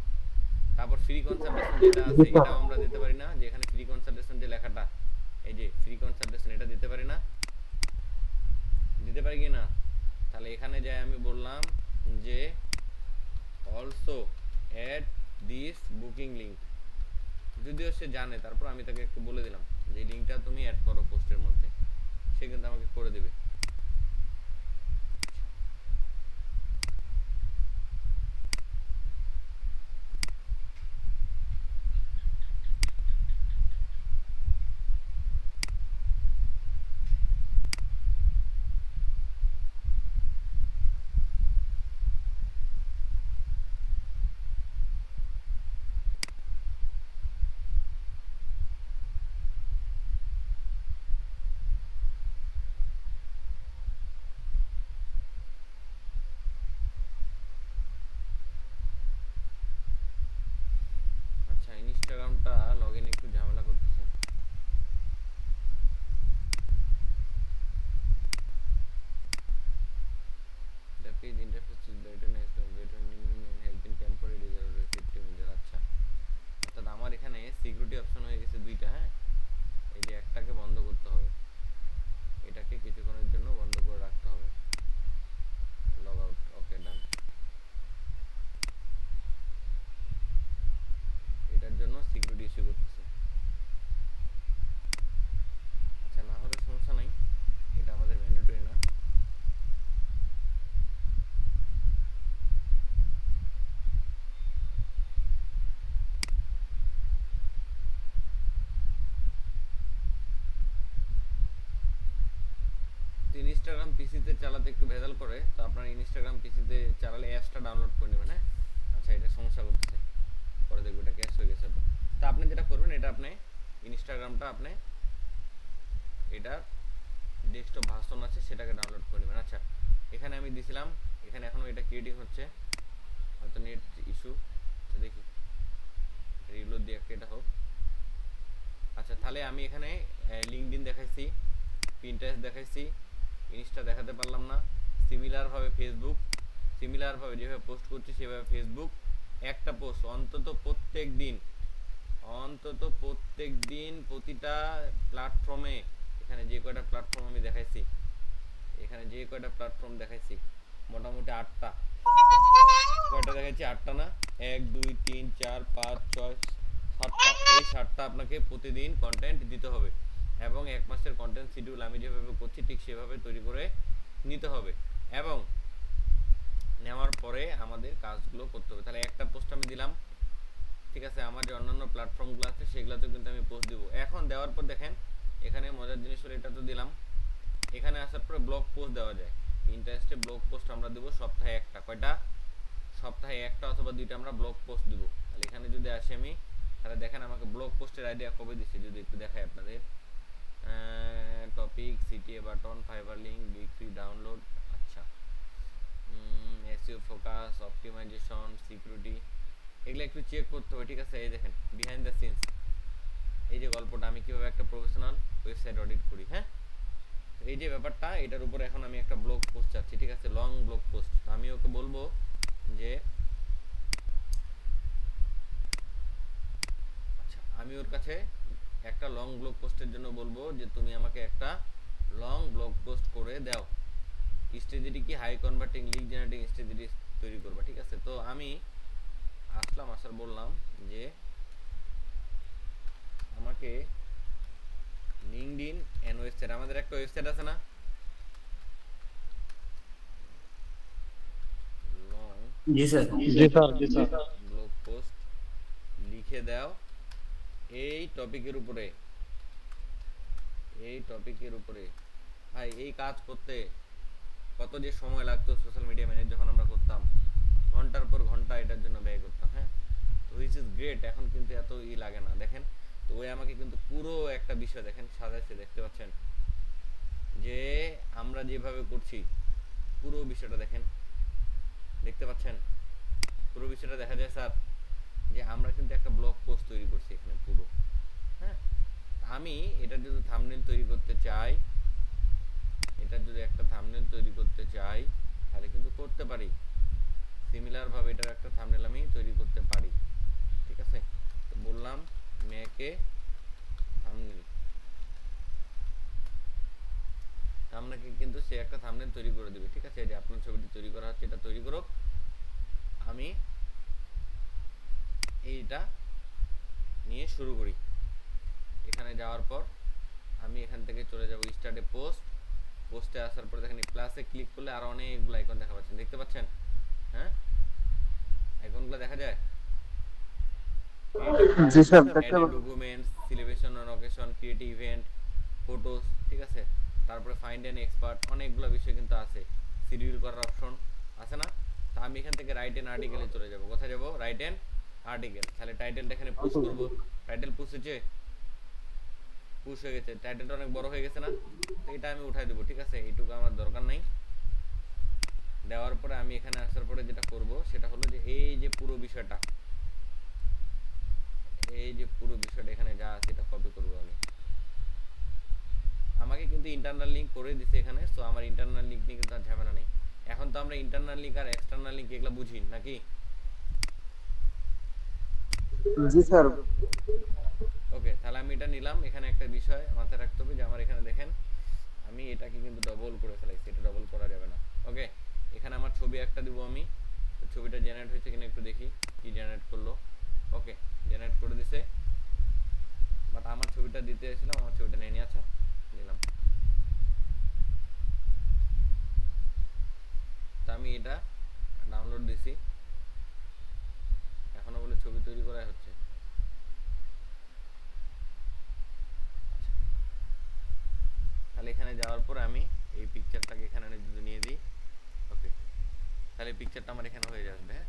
তারপর ফ্রি কনসালটেশন যেটা আছে, এটাও আমরা দিতে পারি না? যে এখানে ফ্রি কনসালটেশন যে লেখাটা, এই যে ফ্রি কনসালটেশন, এটা দিতে পারি না? দিতে পারি কি না? তাহলে এখানে যাই আমি বললাম যে also add this booking link. যদিও সে জানে, তারপর আমি তাকে একটু বলে দিলাম যে লিঙ্কটা তুমি অ্যাড করো পোস্টের মধ্যে, সে কিন্তু আমাকে করে দেবে। অ্যাপটা লগইন একটু ঝামেলা করতেছে। The page interface is better than better has been temporarily reserved safety measure। আচ্ছা, অর্থাৎ আমার এখানে সিকিউরিটি অপশন হয়ে গেছে দুইটা। হ্যাঁ, এই যে একটাকে বন্ধ করতে হবে, এটাকে কিছুক্ষণের জন্য বন্ধ করে রাখতে হবে। লগ আউট, ওকে ডান। এটার জন্য সিকিউরিটি ইস্যু করতেছে। আচ্ছা, না হলে সমস্যা নাই, এটা আমাদের ম্যান্ডেটরি না। ইনস্টাগ্রাম পিসিতে চালাতে একটু ভেজাল করে, তো আপনার ইনস্টাগ্রাম পিসিতে চালালে অ্যাপসটা ডাউনলোড করে নেবেন। হ্যাঁ, আচ্ছা, এটা সমস্যা করতেছে, পরে দেখবো এটা ক্যাশ হয়ে গেছে। তো আপনি যেটা করবেন, এটা আপনি ইনস্টাগ্রামটা আপনি এটার ডেস্কটপ ভার্সন আছে সেটাকে ডাউনলোড করে নেবেন। আচ্ছা, এখানে আমি দিছিলাম, এখানে এখনো এটা ক্রিয়েটিং হচ্ছে, হয়তো নেট ইস্যু, দেখি রিলোড দিয়ে এটা হোক। আচ্ছা, তাহলে আমি এখানে লিঙ্কডইন দেখাইছি, পিন্টারেস্ট দেখাইছি, ইনস্টা দেখাতে পারলাম না। সিমিলারভাবে ফেসবুক, সিমিলারভাবে যেভাবে পোস্ট করছি সেভাবে ফেসবুক একটা পোস্ট অন্তত প্রত্যেক দিন প্রতিটা প্ল্যাটফর্মে, এখানে যে কয়টা প্ল্যাটফর্ম আমি দেখাইছি, এখানে যে কয়টা প্ল্যাটফর্ম দেখাইছি মোটামুটি 8টা, কয়টা দেখাচ্ছি 8টা না, 1 2 3 4 5 6 7টা, এই 7টা আপনাকে প্রতিদিন কন্টেন্ট দিতে হবে এবং 1 মাসের কন্টেন্ট শিডিউল আমি যেভাবে করছি ঠিক সেভাবে তৈরি করে নিতে হবে এবং নেওয়ার পরে আমাদের কাজগুলো করতে হবে। তাহলে একটা পোস্ট আমি দিলাম, ঠিক আছে, আমার যে অন্যান্য প্ল্যাটফর্মগুলো আছে সেগুলোতেও কিন্তু আমি পোস্ট দিব। এখন দেওয়ার পর দেখেন এখানে মজার জিনিস হলো, এটা তো দিলাম, এখানে আসার পরে ব্লগ পোস্ট দেওয়া যায়। ইন্টারেস্টে ব্লগ পোস্ট আমরা দেবো সপ্তাহে একটা, কয়টা? সপ্তাহে একটা অথবা 2টা আমরা ব্লগ পোস্ট দিব। তাহলে এখানে যদি আসি আমি, তাহলে দেখেন আমাকে ব্লগ পোস্টের আইডিয়া কবে দিচ্ছে, যদি একটু দেখাই আপনাদের। Topic, CTA button, fibre link, big free download, আচ্ছা, এসইও ফোকাস, অপটিমাইজেশন, সিকিউরিটি, এগুলো একটু চেক করতে হবে, ঠিক আছে। এই দেখেন বিহাইন্ড দ্য সিনস, এই যে গল্পটা আমি কিভাবে একটা প্রফেশনাল ওয়েবসাইট অডিট করি। হ্যাঁ, এই যে ব্যাপারটা, এটার উপরে এখন আমি একটা ব্লগ পোস্ট চাচ্ছি, ঠিক আছে, লং ব্লগ পোস্ট। আমি ওকে বলবো যে, আচ্ছা, আমি ওর কাছে একটা লং ব্লগ পোস্টের জন্য বলবো যে তুমি আমাকে একটা লং ব্লগ পোস্ট করে দাও, স্ট্র্যাটেজি কি high converting lead generating strategy তৈরি করবা, ঠিক আছে। তো আমি আসলাম, আসার বললাম যে আমাকে লিঙ্কডইন এন্ড ওয়েবসাইট, আমাদের একটা ওয়েবসাইট আছে না, লং জি স্যার। ব্লগ পোস্ট লিখে দাও এই টপিকের উপরে। ভাই, এই কাজ করতে কত যে সময় লাগতো সোশ্যাল মিডিয়া ম্যানেজ যখন আমরা করতাম, ঘন্টার পর ঘন্টা এটার জন্য ব্যয় করতাম। হ্যাঁ, তো হুইচ ইজ গ্রেট, এখন কিন্তু এত লাগে না। দেখেন, তো ওই আমাকে কিন্তু পুরো একটা বিষয় দেখেন সাজাইছে, দেখতে পাচ্ছেন যে আমরা যেভাবে করছি পুরো বিষয়টা দেখেন, দেখতে পাচ্ছেন পুরো বিষয়টা দেখা যায় স্যার, যে আমরা কিন্তু একটা ব্লগ পোস্ট তৈরি করছি এখানে পুরো। হ্যাঁ, আমি এটার যদি থাম্বনেল তৈরি করতে চাই, তাহলে কিন্তু করতে পারি, সিমিলার ভাবে এটার একটা থাম্বনেল আমি তৈরি করতে পারি, ঠিক আছে। তো বললাম মেকে থাম্বনেল, আপনাকে কিন্তু সে একটা থাম্বনেল তৈরি করে দিবে, ঠিক আছে। এই যে আপনার ছবিটি তৈরি করা হচ্ছে, এটা তৈরি করুক, আমি এইটা নিয়ে শুরু করি। এখানে যাওয়ার পর আমি এখান থেকে চলে যাব স্টার্টে পোস্টে আসার পর দেখেন প্লাসে ক্লিক করলে আর অনেকগুলো আইকন দেখা পাচ্ছেন, দেখতে পাচ্ছেন? হ্যাঁ, আইকনগুলো দেখা যায়। জি স্যার, দেখতে পাচ্ছি। Documents, celebration on occasion, creative event, photos, ঠিক আছে। তারপরে ফাইন্ড এন্ড এক্সপার্ট, অনেকগুলো বিষয় কিন্তু আছে। শিডিউল করার অপশন আছে না। তা আমি এখান থেকে রাইট এন্ড আর্টিকেলে চলে যাব। কোথায় যাব? Write and article. তাহলে টাইটেলটা এখানে পুশ করব। টাইটেল পুশ হয়ে গেছে, টাইটেলটা অনেক বড় হয়ে গেছে না, তো এটা আমি উঠাই দেবো, ঠিক আছে। এইটুকু আমার দরকার নাই। দেওয়ার পরে আমি এখানে আসার পরে যেটা করব সেটা হলো যে এই যে পুরো বিষয়টা, এই যে পুরো বিষয়টা এখানে যা আছে এটা কপি করবো আমি। আমাকে কিন্তু ইন্টারনাল লিঙ্ক করে দিছে এখানে, সো আমার ইন্টারনাল লিঙ্ক নিয়ে কিন্তু আর ঝামেলা নেই। এখন তো আমরা ইন্টারনাল লিঙ্ক আর এক্সটার্নাল লিঙ্ক এগুলো বুঝি নাকি? জি স্যার। ওকে, তাহলে আমি এটা নিলাম। এখানে একটা বিষয় মাথায় রাখতে হবে যে আমার এখানে দেখেন আমি এটাকে কিন্তু ডবল করে ফেলাইছি, এটা ডবল করা যাবে না। ওকে, এখানে আমার ছবি একটা দিব আমি। তো ছবিটা জেনারেট হয়েছে কিনা একটু দেখি, কি জেনারেট করলো। ওকে, জেনারেট করে দিছে, বাট আমার ছবিটা দিতে এসেছিলাম, আমার ছবিটা নিয়ে নিয়ে। আচ্ছা, নিলাম। তা আমি এটা ডাউনলোড দিছি, এখনো বলে ছবি তৈরি করা হচ্ছে। আচ্ছা, তাহলে এখানে যাওয়ার পর আমি এই পিকচারটাকে এখানে যদি নিয়ে দিই, ওকে, তাহলে পিকচারটা আমার এখানে হয়ে যাবে। হ্যাঁ,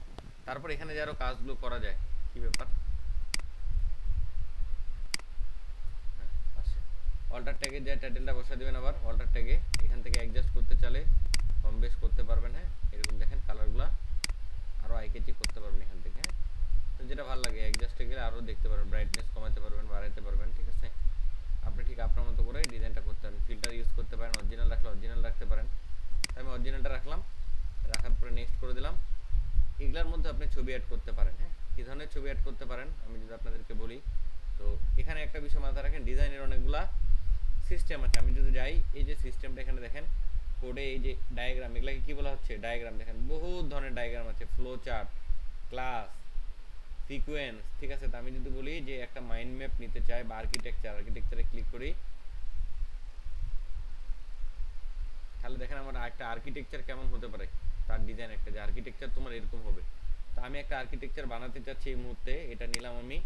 তারপর এখানে যে আরো কাজগুলো করা যায়, কি ব্যাপার, হ্যাঁ আসে। অল্টার ট্যাগে যে টাইটেলটা বসা দিবেন, আবার অল্টার ট্যাগে এখান থেকে অ্যাডজাস্ট করতে চাইলে কম বেশ করতে পারবেন। হ্যাঁ, এরকম দেখেন কালারগুলা আরো আইকেচি করতে পারবেন এখান থেকে। হ্যাঁ, তো যেটা ভালো লাগে অ্যাডজাস্টে গেলে আরো দেখতে পারবেন, ব্রাইটনেস কমাতে পারবেন, বাড়াতে পারবেন। ঠিক আছে, আপনি ঠিক আপনার মতো করে ডিজাইনটা করতে পারেন। ফিল্টার ইউজ করতে পারেন, অরিজিনাল রাখলে অরিজিনাল রাখতে পারেন। আমি অরিজিনালটা রাখলাম, রাখার পরে নেক্সট করে দিলাম। এগুলার মধ্যে আপনি ছবি অ্যাড করতে পারেন। হ্যাঁ, কী ধরনের ছবি অ্যাড করতে পারেন আমি যদি আপনাদেরকে বলি, তো এখানে একটা বিষয় মাথায় রাখেন, ডিজাইনের অনেকগুলা সিস্টেম আছে। আমি যদি যাই, এই যে সিস্টেমটা এখানে দেখেন কোডে, এই যে ডায়াগ্রাম, এগুলাকে কি বলা হচ্ছে, ডায়াগ্রাম। দেখেন বহুত ধরনের ডায়াগ্রাম আছে, ফ্লো চার্ট, ক্লাস, সিকোয়েন্স। ঠিক আছে, তো আমি যদি বলি যে একটা মাইন্ড ম্যাপ নিতে চাই বা আর্কিটেকচারে ক্লিক করি, তাহলে দেখেন আমার একটা আর্কিটেকচার কেমন হতে পারে, তার ডিজাইন একটা, যে আর্কিটেকচার তোমার এরকম হবে। তো আমি একটা আর্কিটেকচার বানাতে চাচ্ছি এই মুহূর্তে, এটা নিলাম আমি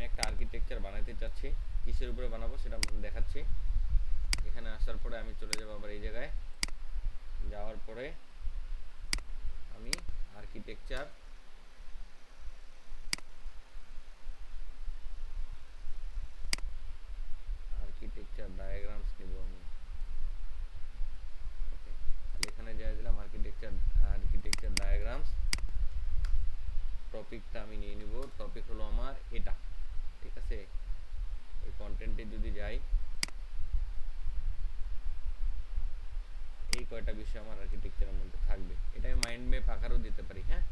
একটা আর্কিটেকচার বানাতে চাচ্ছি। কিসের উপরে বানাবো সেটা দেখাচ্ছি। এখানে আসার পরে আমি চলে যাবো আবার এই জায়গায়, যাওয়ার পরে আমি আর্কিটেকচার ডায়াগ্রামস নিব আমি। ওকে, তাহলে এখানে যাই দিলাম আর্কিটেকচার ডায়াগ্রামস। টপিকটা আমি নিয়ে নিব, টপিক হলো আমার এটা। ঠিক আছে, এই কন্টেন্টে যদি যাই, এই কয়টা বিষয় আমার আর্কিটেকচারের মধ্যে থাকবে। এটা আমি মাইন্ড ম্যাপ আকারও দিতে পারি। হ্যাঁ,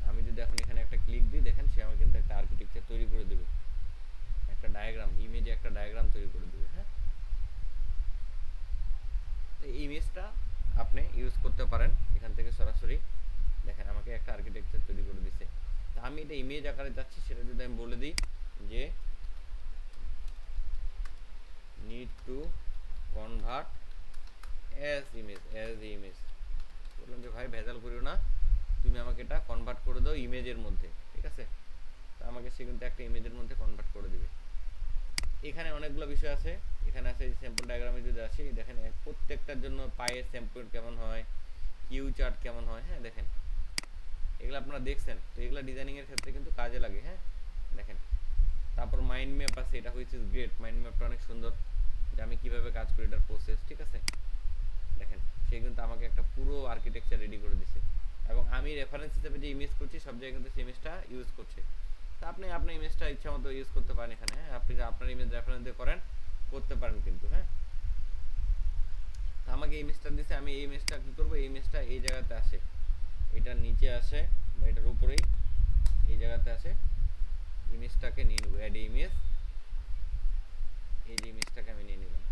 আমি যদি এখন এখানে একটা ক্লিক দিই, দেখেন সে আমাকে কিন্তু একটা আর্কিটেকচার তৈরি করে দেবে, একটা ডায়াগ্রাম, ইমেজে একটা ডায়াগ্রাম তৈরি করে দেবে। হ্যাঁ, তো এই ইমেজটা আপনি ইউজ করতে পারেন এখান থেকে সরাসরি। দেখেন আমাকে একটা আর্কিটেকচার তৈরি করে দিছে। তা আমি এটা ইমেজ আকারে যাচ্ছি, সেটা যদি আমি বলে দিই যে need to convert as image, বললাম যে ভাই ভেজাল করিও না, তুমি আমাকে এটা কনভার্ট করে দাও ইমেজের মধ্যে। ঠিক আছে, তা আমাকে সে কিন্তু একটা ইমেজের মধ্যে কনভার্ট করে দিবে। এখানে অনেকগুলো বিষয় আছে, এখানে আছে স্যাম্পল ডায়াগ্রামে যদি আসি, দেখেন প্রত্যেকটার জন্য পায়ের স্যাম্পল কেমন হয়, কিউ চার্ট কেমন হয়। হ্যাঁ, দেখেন এগুলো আপনারা দেখছেন, তো এগুলো ডিজাইনিং এর ক্ষেত্রে কিন্তু কাজে লাগে। হ্যাঁ, দেখেন তারপর মাইন্ড ম্যাপ আছে, এটা হচ্ছে গ্রেট, মাইন্ড ম্যাপটা অনেক সুন্দর, যে আমি কিভাবে কাজ করি এটার প্রসেস। ঠিক আছে, দেখেন সে কিন্তু আমাকে একটা পুরো আর্কিটেকচার রেডি করে দিছে, এবং আমি রেফারেন্স হিসেবে যে ইমেজ করছি সব জায়গায় কিন্তু সেই ইমেজটা ইউজ করছে। তা আপনি আপনার ইমেজটা ইচ্ছা মতো ইউজ করতে পারেন এখানে। হ্যাঁ, আপনি আপনার ইমেজ রেফারেন্স দিয়ে করতে পারেন কিন্তু। হ্যাঁ, তা আমাকে ইমেজটা দিছে, আমি এই ইমেজটা কি করবো, এই ইমেজটা এই জায়গাতে আসে, এটার নিচে আসে বা এটার উপরেই এই জায়গাতে আসে, ইমেজটাকে নিয়ে নেবো, অ্যাড ইমেজ। এই যে ইমেজটাকে আমি নিয়ে নিলাম।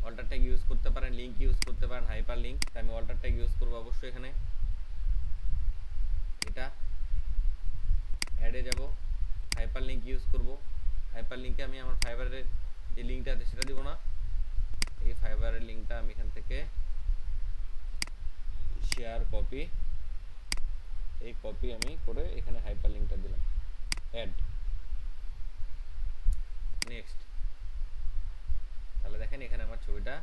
অল্টার ট্যাগ ইউজ করতে পারেন, লিঙ্ক ইউজ করতে পারেন, হাইপার লিঙ্ক। আমি অল্টার ট্যাগ ইউজ করবো অবশ্যই। এখানে এটা অ্যাডে যাব, হাইপার লিঙ্ক ইউজ করব। হাইপার লিঙ্কে আমি আমার ফাইবারের যে লিঙ্কটা আছে সেটা দিব না, এই ফাইবারের লিঙ্কটা আমি এখান থেকে শেয়ার কপি, এই কপি আমি করে এখানে হাইপার লিঙ্কটা দিলাম, অ্যাড, নেক্সট। তাহলে দেখেন এখানে আমার ছবিটা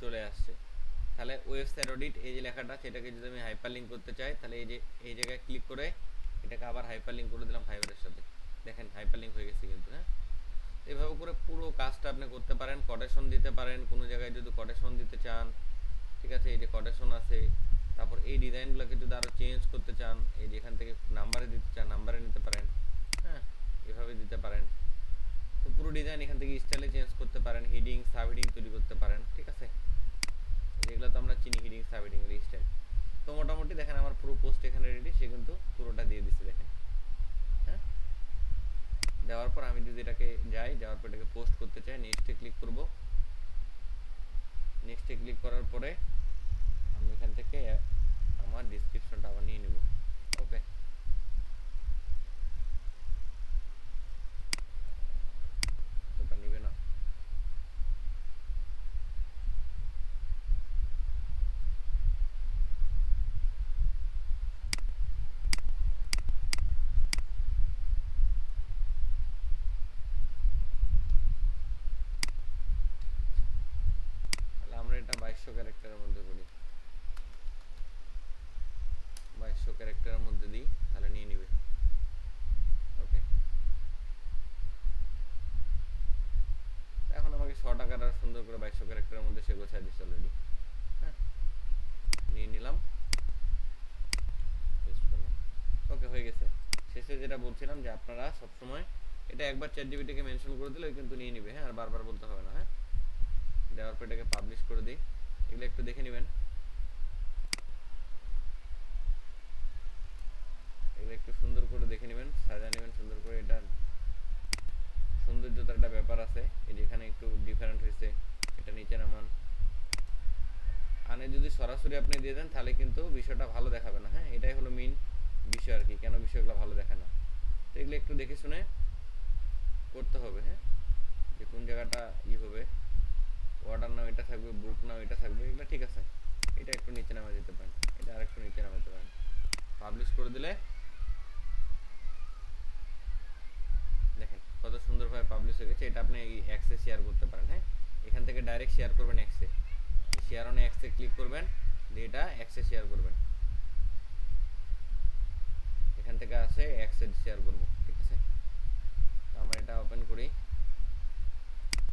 চলে আসছে। তাহলে ওয়েবসাইট অডিট, এই যে লেখাটা, সেটাকে যদি আমি হাইপার লিঙ্ক করতে চাই, তাহলে এই যে এই জায়গায় ক্লিক করে এটাকে আবার হাইপার লিঙ্ক করে দিলাম ফাইবারের সাথে। দেখেন হাইপার লিঙ্ক হয়ে গেছে কিন্তু। হ্যাঁ, এইভাবে করে পুরো কাজটা আপনি করতে পারেন। কোটেশন দিতে পারেন, কোনো জায়গায় যদি কোটেশন দিতে চান। ঠিক আছে, এই যে কোটেশন আছে, তারপর এই ডিজাইনগুলোকে যদি আরও চেঞ্জ করতে চান, এই যেখান থেকে নাম্বারে দিতে চান নাম্বারে নিতে পারেন, হ্যাঁ এভাবে দিতে পারেন। তো পুরো ডিজাইন এখান থেকে স্টাইলে চেঞ্জ করতে পারেন, হিডিং সাব হিডিং তৈরি করতে পারেন, ঠিক আছে। যেগুলো তো আমরা চিনি হিডিং সাব হিডিং এর স্টাইল। তো মোটামুটি দেখেন আমার পুরো পোস্ট এখানে রেডি, সে কিন্তু পুরোটা দিয়ে দিচ্ছে দেখেন। হ্যাঁ, দেওয়ার পর আমি যদি এটাকে যাওয়ার পর এটাকে পোস্ট করতে চাই, নেক্সটে ক্লিক করব। নেক্সটে ক্লিক করার পরে আমি এখান থেকে আমার ডেসক্রিপশনটা আবার নিয়ে নেব। ওকে, ওটা নিবে না। তাহলে আমরা এটা 2200 ক্যারেক্টারের মধ্যে করি, 2200 ক্যারেক্টারের মধ্যে দিই, তাহলে নিয়ে নিবে। ওকে, এখন আমাকে 100 টাকার আর সুন্দর করে 2200 ক্যারেক্টারের মধ্যে সে গোছায় দিচ্ছে অলরেডি। হ্যাঁ, নিয়ে নিলাম, পেস্ট করলাম। ওকে, হয়ে গেছে। শেষে যেটা বলছিলাম যে আপনারা সবসময় এটা একবার চ্যাটজিপিটিকে মেনশন করে দিলে কিন্তু নিয়ে নিবে। হ্যাঁ, আর বারবার বলতে হবে না। হ্যাঁ, দেওয়ার পর এটাকে পাবলিশ করে দিই। এগুলো একটু দেখে নেবেন, এগুলো একটু সুন্দর করে দেখে নেবেন, সাজা নেবেন সুন্দর করে। এটা সৌন্দর্যতার একটা ব্যাপার আছে, এই যে এখানে একটু ডিফারেন্ট হয়েছে, এটা নিচে নামান। আনে যদি সরাসরি আপনি দিয়ে দেন তাহলে কিন্তু বিষয়টা ভালো দেখাবে না। হ্যাঁ, এটাই হলো মেইন বিষয় আর কি, কেন বিষয়গুলো ভালো দেখায় না। তো এগুলো একটু দেখে শুনে করতে হবে। হ্যাঁ, যে কোন জায়গাটা হবে, অর্ডার নাও এটা থাকবে, বুক নাও এটা থাকবে, এগুলো ঠিক আছে। এটা একটু নিচে নামা যেতে পারেন, এটা আরেকটু নিচে নামাতে পারেন। পাবলিশ করে দিলে দেখেন কত সুন্দরভাবে পাবলিশ হয়ে গেছে। এটা আপনি এক্সে শেয়ার করতে পারেন। হ্যাঁ, এখান থেকে ডাইরেক্ট শেয়ার করবেন এক্সে, শেয়ার অন এক্সে ক্লিক করবেন, দিয়ে এটা এক্সে শেয়ার করবেন। এখান থেকে আসে এক্সে শেয়ার করব, ঠিক আছে। তো আমরা এটা ওপেন করি,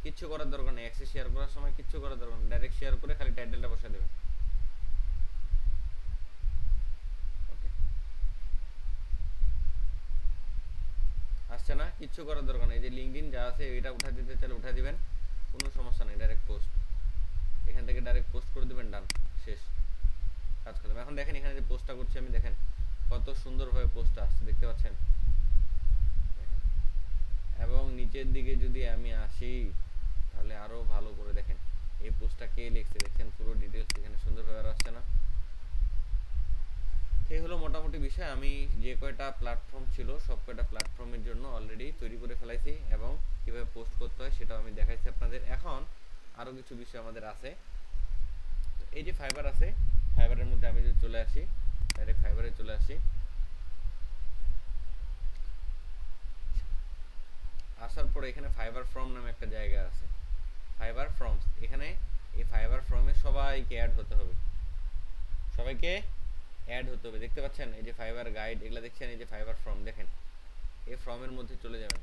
কিচ্ছু করার দরকার নেই। এক্সে শেয়ার করার সময় কিচ্ছু করার দরকার নেই, ডাইরেক্ট শেয়ার করে খালি টাইটেলটা বসা দেবেন। ওকে, আসছে না, কিচ্ছু করার দরকার নেই। এই যে লিঙ্কডইন যা আছে এটা উঠা দিতে চাইলে উঠা দিবেন, কোনো সমস্যা নেই। ডাইরেক্ট পোস্ট, এখান থেকে ডাইরেক্ট পোস্ট করে দিবেন, ডান, শেষ, কাজ খতম। এখন দেখেন এখানে যে পোস্টটা করছি আমি, দেখেন কত সুন্দরভাবে পোস্টটা আসছে, দেখতে পাচ্ছেন। দেখেন, এবং নিচের দিকে যদি আমি আসি তাহলে আরো ভালো করে দেখেন এই পোস্টটা কে লিখছে, দেখছেন পুরো ডিটেইলস এখানে সুন্দরভাবে আর আসছে না। এই হলো মোটামুটি বিষয়। আমি যে কয়টা প্ল্যাটফর্ম ছিল সব কয়টা প্ল্যাটফর্মের জন্য অলরেডি তৈরি করে ফেলাইছি, এবং কিভাবে পোস্ট করতে হয় সেটাও আমি দেখাইছি আপনাদের। এখন আরো কিছু বিষয় আমাদের আছে। এই যে ফাইবার আছে, ফাইবারের মধ্যে আমি যদি চলে আসি, ডাইরেক্ট ফাইবারে চলে আসি, আসার পরে এখানে ফাইবার ফ্রম নামে একটা জায়গা আছে, ফাইবার ফ্রমস। এখানে এই ফাইবার ফ্রমে সবাইকে অ্যাড হতে হবে, সবাইকে অ্যাড হতে হবে। দেখতে পাচ্ছেন এই যে ফাইবার গাইড, এগুলা দেখছেন, এই যে ফাইবার ফ্রম, দেখেন এই ফর্মের মধ্যে চলে যাবেন।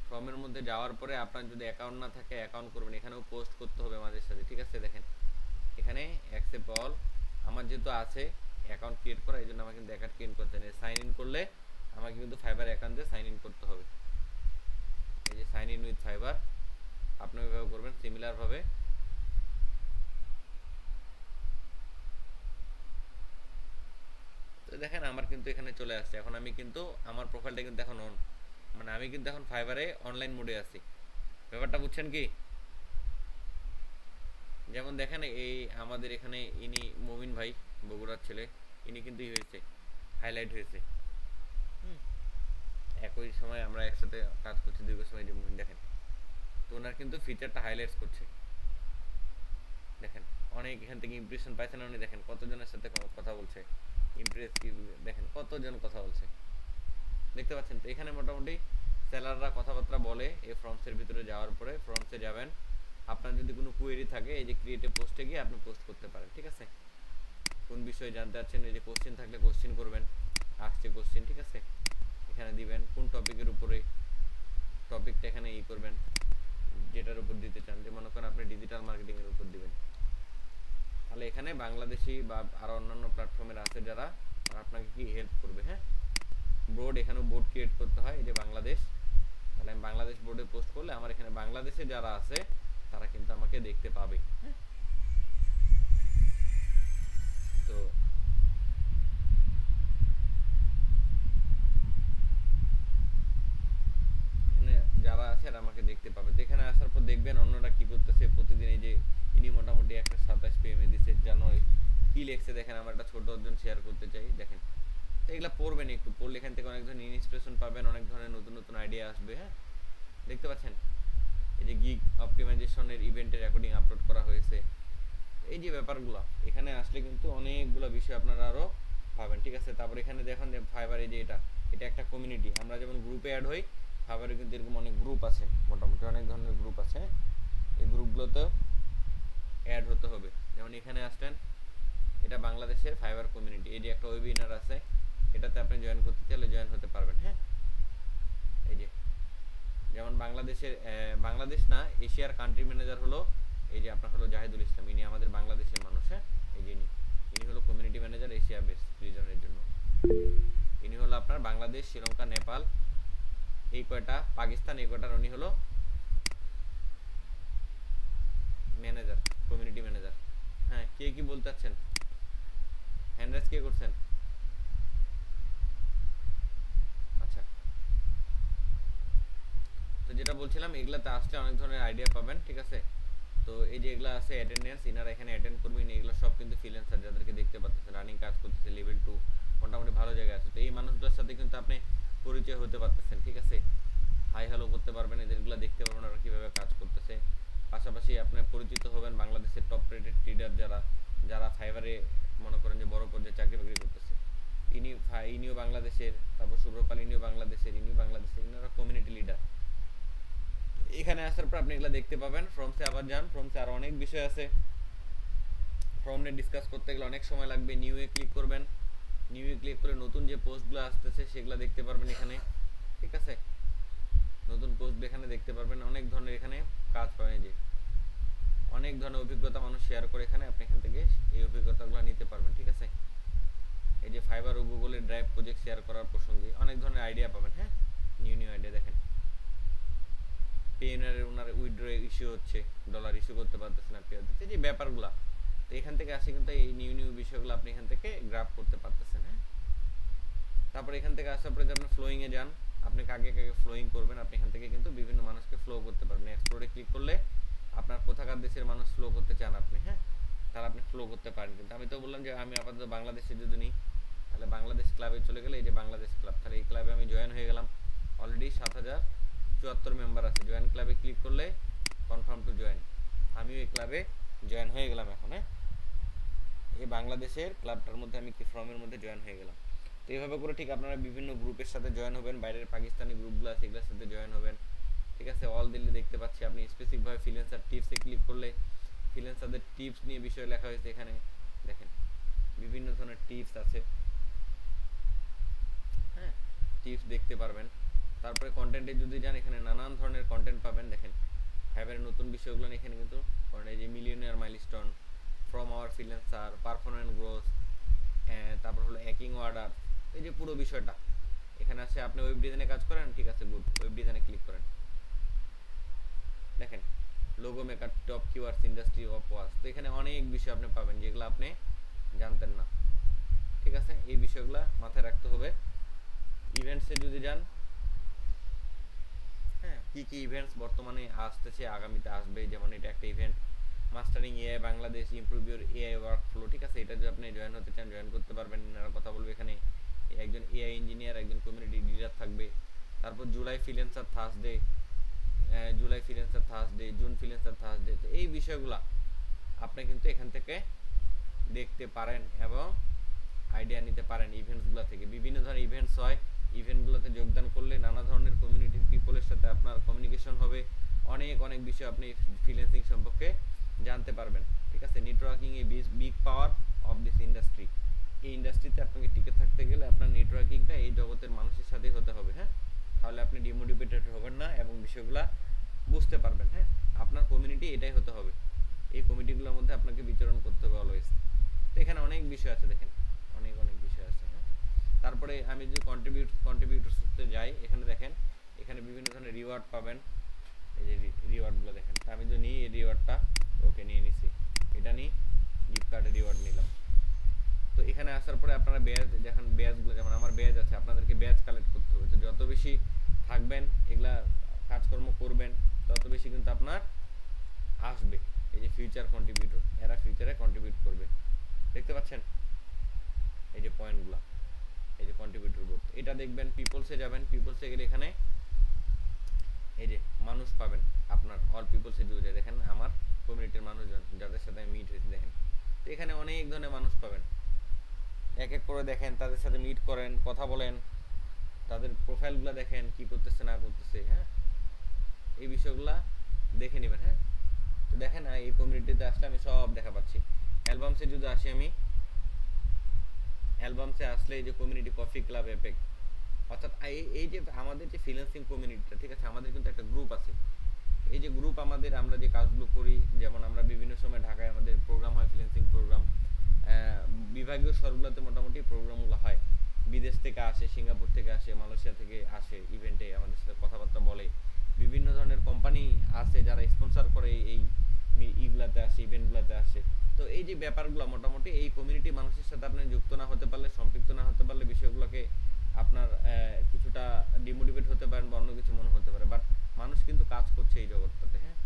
ফর্মের মধ্যে যাওয়ার পরে আপনার যদি অ্যাকাউন্ট না থাকে অ্যাকাউন্ট করবেন, এখানেও পোস্ট করতে হবে আমাদের সাথে, ঠিক আছে। দেখেন এখানে অ্যাকসেপ্ট অল, আমার যেহেতু আছে অ্যাকাউন্ট ক্রিয়েট করা, এই জন্য আমাকে কিন্তু অ্যাকাউন্ট ক্রিয়েট করতে নেই। সাইন ইন করলে আমাকে কিন্তু ফাইবার অ্যাকাউন্টে সাইন ইন করতে হবে। এই যে সাইন ইন উইথ ফাইবার, আপনি ওইভাবে করবেন সিমিলারভাবে। তো দেখেন আমার কিন্তু এখানে চলে আসছে। এখন আমি কিন্তু আমার প্রোফাইলটা কিন্তু এখন অন, মানে আমি কিন্তু এখন ফাইবারে অনলাইন মোডে আছি। ব্যাপারটা বুঝছেন কি? যেমন দেখেন এই আমাদের এখানে ইনি মমিন ভাই, বগুড়ার ছেলে, ইনি কিন্তু হয়েছে হাইলাইট হয়েছে। একই সময় আমরা একসাথে কাজ করছি দীর্ঘ সময়, যে মমিন দেখেন, তো ওনার কিন্তু ফিচারটা হাইলাইটস করছে। দেখেন অনেক এখান থেকে ইমপ্রেশন পাইছেন উনি, দেখেন কতজনের সাথে কথা বলছে, ইমপ্রেস কি দেখেন কতজন কথা বলছে, দেখতে পাচ্ছেন। তো এখানে মোটামুটি সেলাররা কথাবার্তা বলে এই ফর্মসের ভিতরে যাওয়ার পরে। ফর্মসে যাবেন, আপনার যদি কোনো কোয়েরি থাকে এই যে ক্রিয়েটিভ পোস্টে গিয়ে আপনি পোস্ট করতে পারেন, ঠিক আছে। কোন বিষয়ে জানতে চাচ্ছেন, এই যে কোশ্চেন থাকলে কোশ্চেন করবেন, আসছে কোশ্চেন, ঠিক আছে, এখানে দিবেন। কোন টপিকের উপরে, টপিকটা এখানে করবেন যেটার উপর দিতে চান। যে মনে করেন আপনি ডিজিটাল মার্কেটিং এর উপর দিবেন, তাহলে এখানে বাংলাদেশি বা আরো অন্যান্য প্ল্যাটফর্মের আছে যারা আপনাকে কি হেল্প করবে। হ্যাঁ, বোর্ড, এখানেও বোর্ড ক্রিয়েট করতে হয়, এই যে বাংলাদেশ, তাহলে আমি বাংলাদেশ বোর্ডে পোস্ট করলে আমার এখানে বাংলাদেশে যারা আছে তারা কিন্তু আমাকে দেখতে পাবে। হ্যাঁ, তো এখানে যারা আছে আর আমাকে দেখতে পাবে। তো এখানে আসার পর দেখবেন অন্যরা কি করতেছে প্রতিদিন। এই যে ইনি মোটামুটি একটা 27 PM দিচ্ছে, জানুয়ারি কি লিখছে দেখেন, আমার একটা ছোট অর্জন শেয়ার করতে চাই, দেখেন। তো এগুলা পড়বেন, একটু পড়লে এখান থেকে অনেক ধরনের ইন্সপিরেশন পাবেন, অনেক ধরনের নতুন নতুন আইডিয়া আসবে। হ্যাঁ, দেখতে পাচ্ছেন এই যে গিগ অপটিমাইজেশনের ইভেন্টের রেকর্ডিং আপলোড করা হয়েছে, এই যে ব্যাপারগুলো এখানে আসলে কিন্তু অনেকগুলো বিষয় আপনারা আরো পাবেন। ঠিক আছে, তারপর এখানে দেখুন যে ফাইবার, এই যে এটা একটা কমিউনিটি, আমরা যেমন গ্রুপে অ্যাড হই, ফাইবারে কিন্তু এরকম অনেক গ্রুপ আছে, মোটামুটি অনেক ধরনের গ্রুপ আছে। এই গ্রুপগুলোতে অ্যাড হতে হবে। যেমন এখানে আসলেন, এটা বাংলাদেশের ফাইবার কমিউনিটি, এই যে একটা ওয়েবিনার আছে, এটাতে আপনি জয়েন করতে চাইলে জয়েন হতে পারবেন। হ্যাঁ, এই যে যেমন বাংলাদেশের বাংলাদেশ না, এশিয়ার কান্ট্রি ম্যানেজার হলো এই যে আপনার হলো জাহিদুল ইসলাম, ইনি আমাদের বাংলাদেশের মানুষ। হ্যাঁ, এই যে ইনি হলো কমিউনিটি ম্যানেজার এশিয়া বেস রিজনের জন্য। ইনি হলো আপনার বাংলাদেশ, শ্রীলঙ্কা, নেপাল, এই কয়টা, পাকিস্তান, এই কয়টার উনি হলো ম্যানেজার, কমিউনিটি ম্যানেজার। হ্যাঁ, কে কি বলতে চাচ্ছেন? হ্যান্ড রাইজ কে করছেন? আচ্ছা, তো যেটা বলছিলাম, এগুলাতে আসলে অনেক ধরনের আইডিয়া পাবেন। ঠিক আছে, তো এই যে এগুলা আছে অ্যাটেন্ডেন্স, ইনারা এখানে অ্যাটেন্ড করবেন, এগুলো সব কিন্তু ফ্রিল্যান্সার, যাদেরকে দেখতে পাচ্ছেন রানিং কাজ করতেছে, লেভেল 2 মোটামুটি ভালো জায়গায় আছে। তো এই মানুষগুলোর সাথে কিন্তু আপনি পরিচয় হতে পারতেছেন। ঠিক আছে, হাই হ্যালো করতে পারবেন, এদেরগুলো দেখতে পারবেন ওরা কীভাবে কাজ করতেছে। পাশাপাশি আপনি পরিচিত হবেন বাংলাদেশের টপ রেটেড ট্রেডার যারা ফাইবারে মনে করেন যে বড় পর্যায়ে চাকরি বাকরি করতেছে। ইনিও বাংলাদেশের, তারপর শুভ্রপাল ইনিও বাংলাদেশের, ইনারা কমিউনিটি লিডার। এখানে আসার পর আপনি এগুলো দেখতে পাবেন। ফর্মসে আবার যান, ফর্মসে আরো অনেক বিষয় আছে, ফর্ম নিয়ে ডিসকাস করতে গেলে অনেক সময় লাগবে। নিউয়ে ক্লিক করবেন, নিউয়ে ক্লিক করে নতুন যে পোস্টগুলো আসতেছে সেগুলো দেখতে পারবেন এখানে। ঠিক আছে, নতুন পোস্ট এখানে দেখতে পারবেন, অনেক ধরনের এখানে কাজ পাবেন, যে অনেক ধরনের অভিজ্ঞতা মানুষ শেয়ার করে এখানে, আপনি এখান থেকে এই অভিজ্ঞতাগুলো নিতে পারবেন। ঠিক আছে, এই যে ফাইবার ও গুগলের ড্রাইভ প্রজেক্ট শেয়ার করার প্রসঙ্গে অনেক ধরনের আইডিয়া পাবেন। হ্যাঁ, নিউ আইডিয়া দেখেন, পেনারের ওনার উইথড্র ইস্যু হচ্ছে, ডলার ইস্যু করতে পারতেছে না, এই যে ব্যাপারগুলো, তো এখান থেকে আসে কিন্তু এই নিউ বিষয়গুলো আপনি এখান থেকে গ্রাফ করতে পারতেছেন। হ্যাঁ, তারপর এখান থেকে আসার পরে আপনি ফ্লোয়িং এ যান, আপনি কাকে কাকে ফ্লোয়িং করবেন, আপনি এখান থেকে কিন্তু বিভিন্ন মানুষকে ফ্লো করতে পারবেন। এক্সপ্লোরে ক্লিক করলে আপনার কোথাকার দেশের মানুষ ফ্লো করতে চান আপনি, হ্যাঁ, তাহলে আপনি ফ্লো করতে পারেন। কিন্তু আমি তো বললাম যে আমি আপাতত বাংলাদেশে যদি নিই, তাহলে বাংলাদেশ ক্লাবে চলে গেলে এই যে বাংলাদেশ ক্লাব, তাহলে এই ক্লাবে আমি জয়েন হয়ে গেলাম। অলরেডি 7074 মেম্বার আছে। জয়েন ক্লাবে ক্লিক করলে কনফার্ম টু জয়েন, আমিও এই ক্লাবে জয়েন হয়ে গেলাম এখন। হ্যাঁ, এই বাংলাদেশের ক্লাবটার মধ্যে আমি কি ফর্মের মধ্যে জয়েন হয়ে গেলাম। তো এইভাবে করে ঠিক আপনারা বিভিন্ন গ্রুপের সাথে জয়েন হবেন, বাইরের পাকিস্তানি গ্রুপগুলো আছে এগুলোর সাথে জয়েন হবেন। ঠিক আছে, অল দিল্লি দেখতে পাচ্ছি। আপনি স্পেসিফিকভাবে ফ্রিল্যান্সার টিপসে ক্লিক করলে ফ্রিল্যান্সারদের টিপস নিয়ে বিষয় লেখা হয়েছে এখানে, দেখেন বিভিন্ন ধরনের টিপস আছে। হ্যাঁ, টিপস দেখতে পারবেন। তারপরে কন্টেন্টে যদি যান, এখানে নানান ধরনের কন্টেন্ট পাবেন। দেখেন ফাইবারের নতুন বিষয়গুলো এখানে কিন্তু এই যে millionaire milestone, from our freelancer, performance growth, তারপর হলো হ্যাকিং অর্ডার, এই যে পুরো বিষয়টা এখানে আছে। আপনি ওয়েব ডিজাইনে কাজ করেন, ঠিক আছে, গুড, ওয়েব ডিজাইনে ক্লিক করেন, দেখেন logo maker, top keywords, industry of watch. তো এখানে অনেক বিষয় আপনি পাবেন যেগুলো আপনি জানতেন না। ঠিক আছে, এই বিষয়গুলো মাথায় রাখতে হবে। ইভেন্টসে যদি যান, হ্যাঁ, কি কি ইভেন্টস বর্তমানে আসতেছে, আগামীতে আসবে, যেমন এটা একটা event, mastering AI Bangladesh, improve your AI work flow. ঠিক আছে, এটা যদি আপনি জয়েন হতে চান জয়েন করতে পারবেন। এনারা কথা বলবে এখানে, একজন এআই ইঞ্জিনিয়ার, একজন কমিউনিটি লিডার থাকবে। তারপর July freelancer Thursday, June freelancer Thursday. তো এই বিষয়গুলা আপনি কিন্তু এখান থেকে দেখতে পারেন এবং আইডিয়া নিতে পারেন ইভেন্টসগুলো থেকে। বিভিন্ন ধরনের ইভেন্টস হয়, ইভেন্টগুলোতে যোগদান করলে নানা ধরনের কমিউনিটির পিপলের সাথে আপনার কমিউনিকেশন হবে, অনেক বিষয় আপনি ফ্রিল্যান্সিং সম্পর্কে জানতে পারবেন। ঠিক আছে, networking a big power of this industry. এই ইন্ডাস্ট্রিতে আপনাকে টিকে থাকতে গেলে আপনার নেটওয়ার্কিংটা এই জগতের মানুষের সাথেই হতে হবে। হ্যাঁ, তাহলে আপনি ডিমোটিভেটেড হবেন না এবং বিষয়গুলো বুঝতে পারবেন। হ্যাঁ, আপনার কমিউনিটি এটাই হতে হবে। এই কমিটিগুলোর মধ্যে আপনাকে বিচরণ করতে হবে অলওয়েজ। তো এখানে অনেক বিষয় আছে, দেখেন অনেক অনেক বিষয় আছে। হ্যাঁ, তারপরে আমি যদি কন্ট্রিবিউটরসতে যাই, এখানে দেখেন এখানে বিভিন্ন ধরনের রিওয়ার্ড পাবেন। এই যে রিওয়ার্ডগুলো দেখেন, তা আমি যদি নিই এই রিওয়ার্ডটা, ওকে নিয়ে নিছি, এটা নিই, গিফট কার্ডের রিওয়ার্ড নিলাম। তো এখানে আসার পরে আপনারা ব্যাজ দেখেন, ব্যাজগুলো যেমন আমার ব্যাজ আছে, আপনাদেরকে ব্যাজ কালেক্ট করতে হবে। তো যত বেশি থাকবেন এগুলা কাজকর্ম করবেন তত বেশি কিন্তু আপনার আসবে। এই যে ফিউচার কন্ট্রিবিউটর, এরা ফিউচারে কন্ট্রিবিউট করবে, দেখতে পাচ্ছেন এই যে পয়েন্টগুলো, এই যে কন্ট্রিবিউটর বোর্ড, এটা দেখবেন। পিপলসে যাবেন, পিপলসে গেলে এখানে এই যে মানুষ পাবেন আপনার, অল পিপলসে জুড়ে দেখেন আমার কমিউনিটির মানুষজন যাদের সাথে আমি মিট হয়েছি দেখেন। তো এখানে অনেক ধরনের মানুষ পাবেন, এক এক করে দেখেন, তাদের সাথে মিট করেন, কথা বলেন, তাদের প্রোফাইলগুলো দেখেন কি করতেছে না করতেছে। হ্যাঁ, এই বিষয়গুলা দেখে নেবেন। হ্যাঁ, তো দেখেন এই কমিউনিটিতে আসলে আমি সব দেখা পাচ্ছি। অ্যালবামসে যদি আসি আমি, অ্যালবামসে আসলে এই যে কমিউনিটি কফি ক্লাব এপেক, অর্থাৎ এই যে আমাদের যে ফ্রিল্যান্সিং কমিউনিটিটা, ঠিক আছে, আমাদের কিন্তু একটা গ্রুপ আছে। এই যে গ্রুপ আমাদের, আমরা যে কাজগুলো করি, যেমন আমরা বিভিন্ন সময় ঢাকায় আমাদের প্রোগ্রাম হয়, ফ্রিল্যান্সিং প্রোগ্রাম, বিভাগীয় শহরগুলোতে মোটামুটি প্রোগ্রামগুলো হয়। বিদেশ থেকে আসে, সিঙ্গাপুর থেকে আসে, মালয়েশিয়া থেকে আসে, ইভেন্টে আমাদের সাথে কথাবার্তা বলে। বিভিন্ন ধরনের কোম্পানি আছে যারা স্পন্সর করে এই ইগুলাতে আসে, ইভেন্টগুলোতে আসে। তো এই যে ব্যাপারগুলো মোটামুটি এই কমিউনিটি মানুষের সাথে আপনি যুক্ত না হতে পারলে, সম্পৃক্ত না হতে পারলে বিষয়গুলোকে আপনার কিছুটা ডিমোটিভেট হতে পারেন বা অন্য কিছু মনে হতে পারে। বাট মানুষ কিন্তু কাজ করছে এই জগৎটাতে। হ্যাঁ,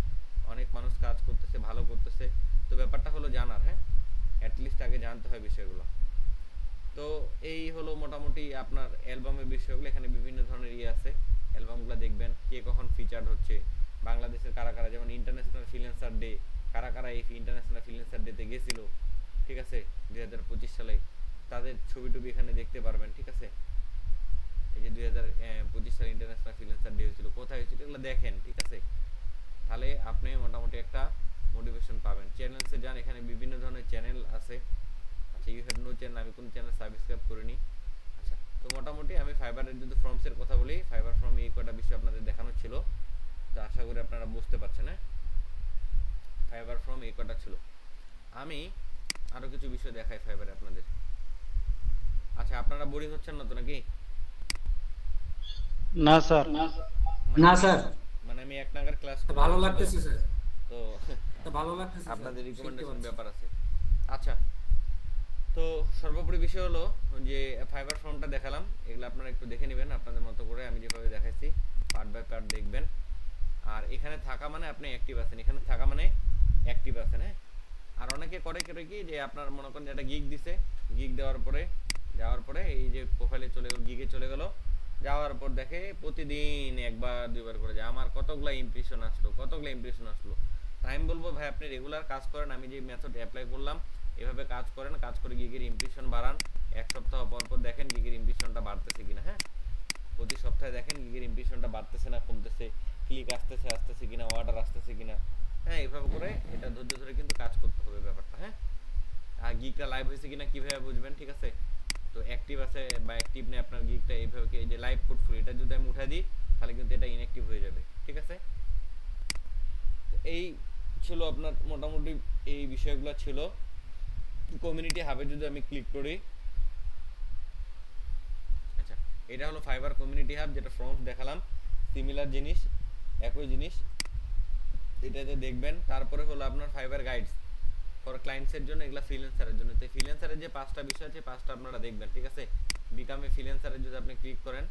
অনেক মানুষ কাজ করতেছে, ভালো করতেছে। তো ব্যাপারটা হলো জানার। হ্যাঁ, অ্যাটলিস্ট আগে জানতে হয় বিষয়গুলো। তো এই হলো মোটামুটি আপনার অ্যালবামের বিষয়গুলো। এখানে বিভিন্ন ধরনের ইয়ে আছে, অ্যালবামগুলো দেখবেন কে কখন ফিচার্ড হচ্ছে, বাংলাদেশের কারা কারা, যেমন ইন্টারন্যাশনাল ফ্রিল্যান্সার ডে, কারা কারা এই ইন্টারন্যাশনাল ফ্রিল্যান্সার ডেতে গেছিল, ঠিক আছে, 2025 সালে, তাদের ছবি টবি এখানে দেখতে পারবেন। ঠিক আছে, এই যে 2025 সালে ইন্টারন্যাশনাল ফ্রিল্যান্সার ডে হয়েছিল, কোথায় হয়েছিল, এগুলো দেখেন। ঠিক আছে, তাহলে আপনি মোটামুটি একটা মোটিভেশন পাবেন। চ্যানেলসে যান, এখানে বিভিন্ন ধরনের চ্যানেল আছে। আচ্ছা, ইউ হ্যাভ নো চ্যানেল, আমি কোন চ্যানেল সাবস্ক্রাইব করিনি। আচ্ছা, তো মোটামুটি আমি ফাইবারের যদি ফর্মসের কথা বলি, ফাইবার ফর্মে এই কটা বিষয় আপনাদের দেখানো ছিল। তো আশা করি আপনারা বুঝতে পারছেন। হ্যাঁ, ফাইবার ফর্ম এই কটা ছিল। আমি আরো কিছু বিষয় দেখাই ফাইবারে আপনাদের। আচ্ছা, আপনারা বোরিং হচ্ছেন না তো নাকি? না স্যার। না আমি স্যার, মানে আমি এক নাগার ক্লাস ভালো লাগতেছে স্যার, তো ভালো লাগতেছে স্যার, আপনাদের শিখতে রিকমেন্ডেশন পারছি। ব্যাপার আছে। আচ্ছা, তো সর্বোপরি বিষয় হলো যে ফাইবার ফর্মটা দেখালাম, এগুলো আপনারা একটু দেখে নেবেন আপনাদের মতো করে, আমি যেভাবে দেখাইছি পার্ট বাই পার্ট দেখবেন। আর এখানে থাকা মানে আপনি অ্যাক্টিভ আছেন, এখানে থাকা মানে অ্যাক্টিভ আছেন। হ্যাঁ, আর অনেকে করে কি যে আপনার মনে করেন একটা গিগ দিছে, গিগ দেওয়ার পরে যাওয়ার পরে এই যে প্রোফাইলে চলে গেল, গিগে চলে গেল, যাওয়ার পর দেখে প্রতিদিন একবার দুইবার করে যায়, আমার কতগুলা ইমপ্রেশন আসলো, কতগুলা ইমপ্রেশন আসলো। তাই আমি বলবো ভাই আপনি রেগুলার কাজ করেন, আমি যে মেথড অ্যাপ্লাই করলাম এভাবে কাজ করেন, কাজ করে গিগের ইমপ্রেশন বাড়ান। এক সপ্তাহ পর পর দেখেন গিগের ইমপ্রেশনটা বাড়তেছে কিনা। হ্যাঁ, প্রতি সপ্তাহে দেখেন গিগের ইমপ্রেশনটা বাড়তেছে না কমতেছে, ক্লিক আসতেছে কিনা, অর্ডার আসতেছে কিনা। হ্যাঁ, এইভাবে করে এটা ধৈর্য ধরে কিন্তু কাজ করতে হবে ব্যাপারটা। হ্যাঁ, আর গিগটা লাইভ হয়েছে কিনা কিভাবে বুঝবেন? ঠিক আছে, তো অ্যাক্টিভ আছে বা অ্যাক্টিভ নেই আপনার গিগটা, এইভাবে এই যে লাইভ পোর্টফোলিও, এটা যদি আমি উঠাই দিই তাহলে কিন্তু এটা ইনঅ্যাক্টিভ হয়ে যাবে। ঠিক আছে, তো এই ছিল আপনার মোটামুটি এই বিষয়গুলো ছিল। কমিউনিটি হাবে যদি আমি ক্লিক করি, আচ্ছা, এটা হলো ফাইবার কমিউনিটি হাব, যেটা ফর্মস দেখালাম, সিমিলার জিনিস, একই জিনিস এটাতে দেখবেন। তারপরে হলো আপনার ফাইবার গাইডস ফর ক্লায়েন্টসের জন্য, এগুলা ফ্রিল্যান্সারের জন্য। তো ফ্রিল্যান্সারের যে 5টা বিষয় আছে 5টা আপনারা দেখবেন। ঠিক আছে, বিকাম এ ফ্রিল্যান্সারে যদি আপনি ক্লিক করেন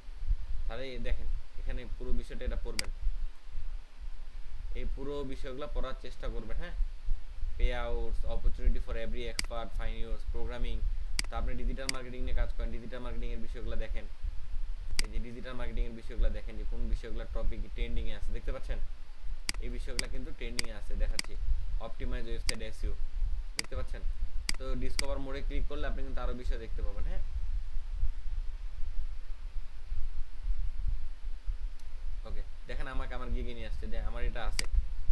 তাহলে দেখেন এখানে পুরো বিষয়টা এটা পড়বেন, এই পুরো বিষয়গুলো পড়ার চেষ্টা করবেন। হ্যাঁ, pay outs, opportunity for every expert, fine years, programming. তো আপনি ডিজিটাল মার্কেটিং নিয়ে কাজ করেন, ডিজিটাল মার্কেটিং এর বিষয়গুলো দেখেন। এই যে ডিজিটাল মার্কেটিং এর বিষয়গুলো দেখেন যে কোন বিষয়গুলো টপিক ট্রেন্ডিং এ আছে, দেখতে পাচ্ছেন এই বিষয়গুলো কিন্তু ট্রেন্ডিং এ আছে, দেখাচ্ছি। অপটিমাইজ ওয়েবসাইট এসইও, দেখতে পাচ্ছেন। তো ডিসকভার মোডে ক্লিক করলে আপনি কিন্তু আরো বিষয় দেখতে পাবেন। হ্যাঁ, ওকে, দেখেন আমাকে আমার গিগে নিয়ে আসছে যে আমার এটা আছে,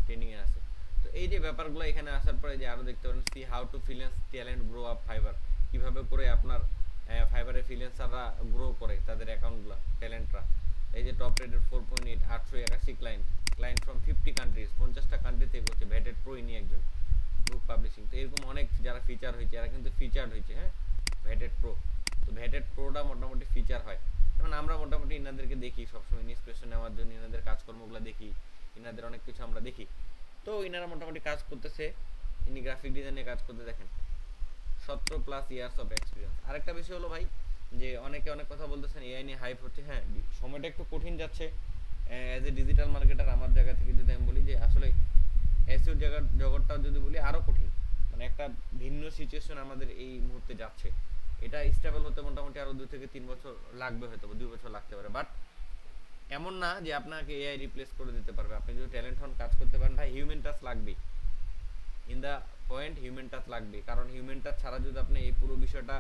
ট্রেন্ডিং এ আছে। তো এই যে ব্যাপারগুলো এখানে আসার পরে যে আরো দেখতে পারেন, C how to freelance talent grow up fibre, কিভাবে করে আপনার ফাইবারে ফ্রিল্যান্সাররা গ্রো করে তাদের অ্যাকাউন্টগুলো, ট্যালেন্টরা। এই যে top rated 4.8, 881 client from 50 countries, 50টা কান্ট্রি থেকে হচ্ছে, ভেটেড প্রো ইনি একজন। Book publishing. তো এরকম অনেক যারা ফিচার হয়েছে এরা কিন্তু ফিচার্ড হয়েছে, হ্যাঁ, ভেটেড প্রো। তো ভেটেড প্রোটা মোটামুটি ফিচার হয়, যেমন আমরা মোটামুটি ইনাদেরকে দেখি সবসময় ইন্সপিরেশন নেওয়ার জন্য, ইনাদের কাজকর্মগুলো দেখি, ইনাদের অনেক কিছু আমরা দেখি। তো ইনারা মোটামুটি কাজ করতেছে, ইনি গ্রাফিক ডিজাইনে কাজ করতে দেখেন 17+ ইয়ার্স অফ এক্সপিরিয়েন্স। আরেকটা বিষয় হলো ভাই যে অনেকে অনেক কথা বলতেছেন এআই নিয়ে হাইপ হচ্ছে, হ্যাঁ সময়টা একটু কঠিন যাচ্ছে। অ্যাজ এ ডিজিটাল মার্কেটার আমার জায়গা থেকে যদি আমি বলি যে আসলে এসইও জগৎটা যদি বলি আরো কঠিন, মানে একটা ভিন্ন সিচুয়েশন আমাদের এই মুহূর্তে যাচ্ছে। এটা স্টেবল হতে মোটামুটি আরো 2 থেকে 3 বছর লাগবে, হয়তো 2 বছর লাগতে পারে। বাট এমন না যে আপনাকে এআই রিপ্লেস করে দিতে পারবে। আপনি যদি ট্যালেন্ট হন, কাজ করতে পারেন, ভাই হিউম্যান টাচ লাগবে। In the point human touch লাগবে, কারণ হিউম্যান টাচ ছাড়া যদি আপনি এই পুরো বিষয়টা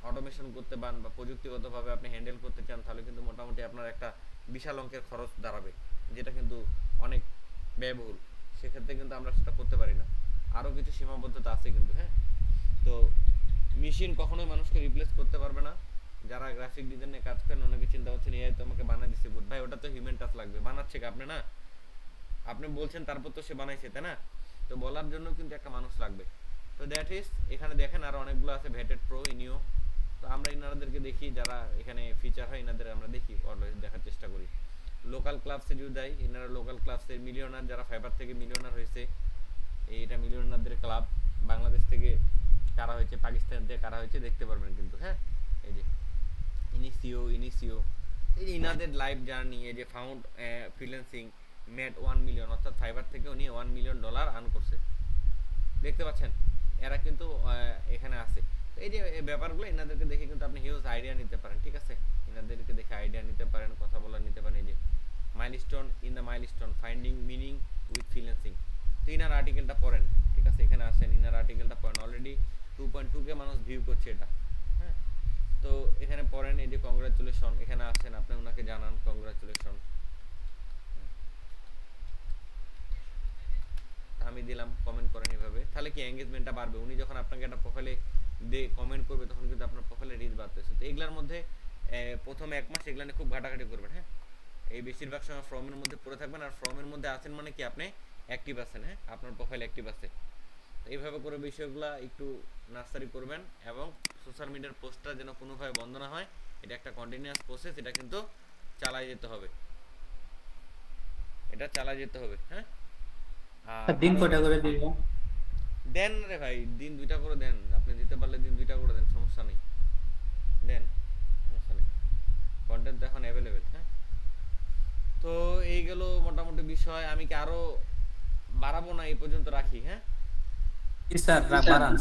অটোমেশন করতে পান বা প্রযুক্তিগতভাবে আপনি হ্যান্ডেল করতে চান, তাহলে কিন্তু মোটামুটি আপনার একটা বিশাল অঙ্কের খরচ দাঁড়াবে, যেটা কিন্তু অনেক ব্যয়বহুল। সেক্ষেত্রে কিন্তু আমরা সেটা করতে পারি না, আরও কিছু সীমাবদ্ধতা আছে কিন্তু, হ্যাঁ। তো মেশিন কখনোই মানুষকে রিপ্লেস করতে পারবে না। যারা গ্রাফিক ডিজাইনে কাজ করেন অনেকে চিন্তা করছেন এআই তো আমাকে বানিয়ে দিচ্ছে, ভাই ওটা তো হিউম্যান টাচ লাগবে। বানাচ্ছে কি আপনি? না, আপনি বলছেন তারপর তো সে বানাইছে, তাই না? তো বলার জন্য কিন্তু একটা মানুষ লাগবে। তো দ্যাট ইজ, এখানে দেখেন আরো অনেকগুলো আছে, ভেটেড প্রো, ইনিও। তো আমরা ইনাদেরকে দেখি, যারা এখানে ফিচার হয় ইনাদের আমরা দেখি, অলওয়েজ দেখার চেষ্টা করি। লোকাল ক্লাবসে যদি যাই, ইনারা লোকাল ক্লাবসের মিলিয়নার, যারা ফাইবার থেকে মিলিয়নার হয়েছে, এইটা মিলিয়নারদের ক্লাব। বাংলাদেশ থেকে কারা হয়েছে, পাকিস্তান থেকে কারা হয়েছে দেখতে পারবেন কিন্তু, হ্যাঁ। এই যে ইনিসিও, এই যে ইনাদের লাইফ জার্নি, এই যে ফাউন্ড ফ্রিল্যান্সিং, মেড 1 মিলিয়ন, অর্থাৎ ফাইবার থেকে উনি $1 মিলিয়ন আর্ন করছে, দেখতে পাচ্ছেন। এরা কিন্তু এখানে আছে। তো এই যে এই ব্যাপারগুলো এনাদেরকে দেখে কিন্তু আপনি হিউজ আইডিয়া নিতে পারেন, ঠিক আছে। এনাদেরকে দেখে আইডিয়া নিতে পারেন, কথা বলা নিতে পারেন। এই যে milestone in the milestone, finding meaning with freelancing. তো ইনার আর্টিকেলটা পড়েন, ঠিক আছে, এখানে আসেন, ইনার আর্টিকেলটা পড়েন। অলরেডি 2.2K মানুষ ভিউ করছে এটা, হ্যাঁ। তো এখানে পড়েন, এই যে কংগ্রাচুলেশন, এখানে আসেন, আপনি ওনাকে জানান কংগ্রাচুলেশন, আমি দিলাম, কমেন্ট করেন এভাবে, তাহলে কি এঙ্গেজমেন্টটা বাড়বে। উনি যখন আপনাকে একটা প্রোফাইলে কমেন্ট করবে তখন কিন্তু আপনার প্রোফাইলে রিচ বাড়তেছে। তো এগুলোর মধ্যে প্রথম 1 মাস এগুলো নিয়ে খুব ঘাটাঘাটি করবেন, হ্যাঁ। এই বেশিরভাগ সময় ফর্মের মধ্যে পড়ে থাকবেন, আর ফর্মের মধ্যে আছেন মানে কি আপনি অ্যাক্টিভ আছেন, হ্যাঁ, আপনার প্রোফাইল অ্যাক্টিভ আছে। তো এইভাবে করে বিষয়গুলো একটু নার্সারি করবেন, এবং সোশ্যাল মিডিয়ার পোস্টটা যেন কোনোভাবে বন্ধ না হয়। এটা একটা কন্টিনিউয়াস প্রসেস, এটা কিন্তু চালাই যেতে হবে, এটা চালাই যেতে হবে, হ্যাঁ। আর দিন কয়টা করে দিল? দেন রে ভাই, দিন 2টা করে দেন, আপনি দিতে পারলে দিন 2টা করে দেন, সমস্যা নেই, দেন, সমস্যা নেই। কন্টেন্ট তো এখন অ্যাভেলেবেল, হ্যাঁ। তো এই গেল মোটামুটি বিষয়। আমি কি আরো বাড়াবো না, এই পর্যন্ত রাখি, হ্যাঁ? জি স্যার, বাড়ান।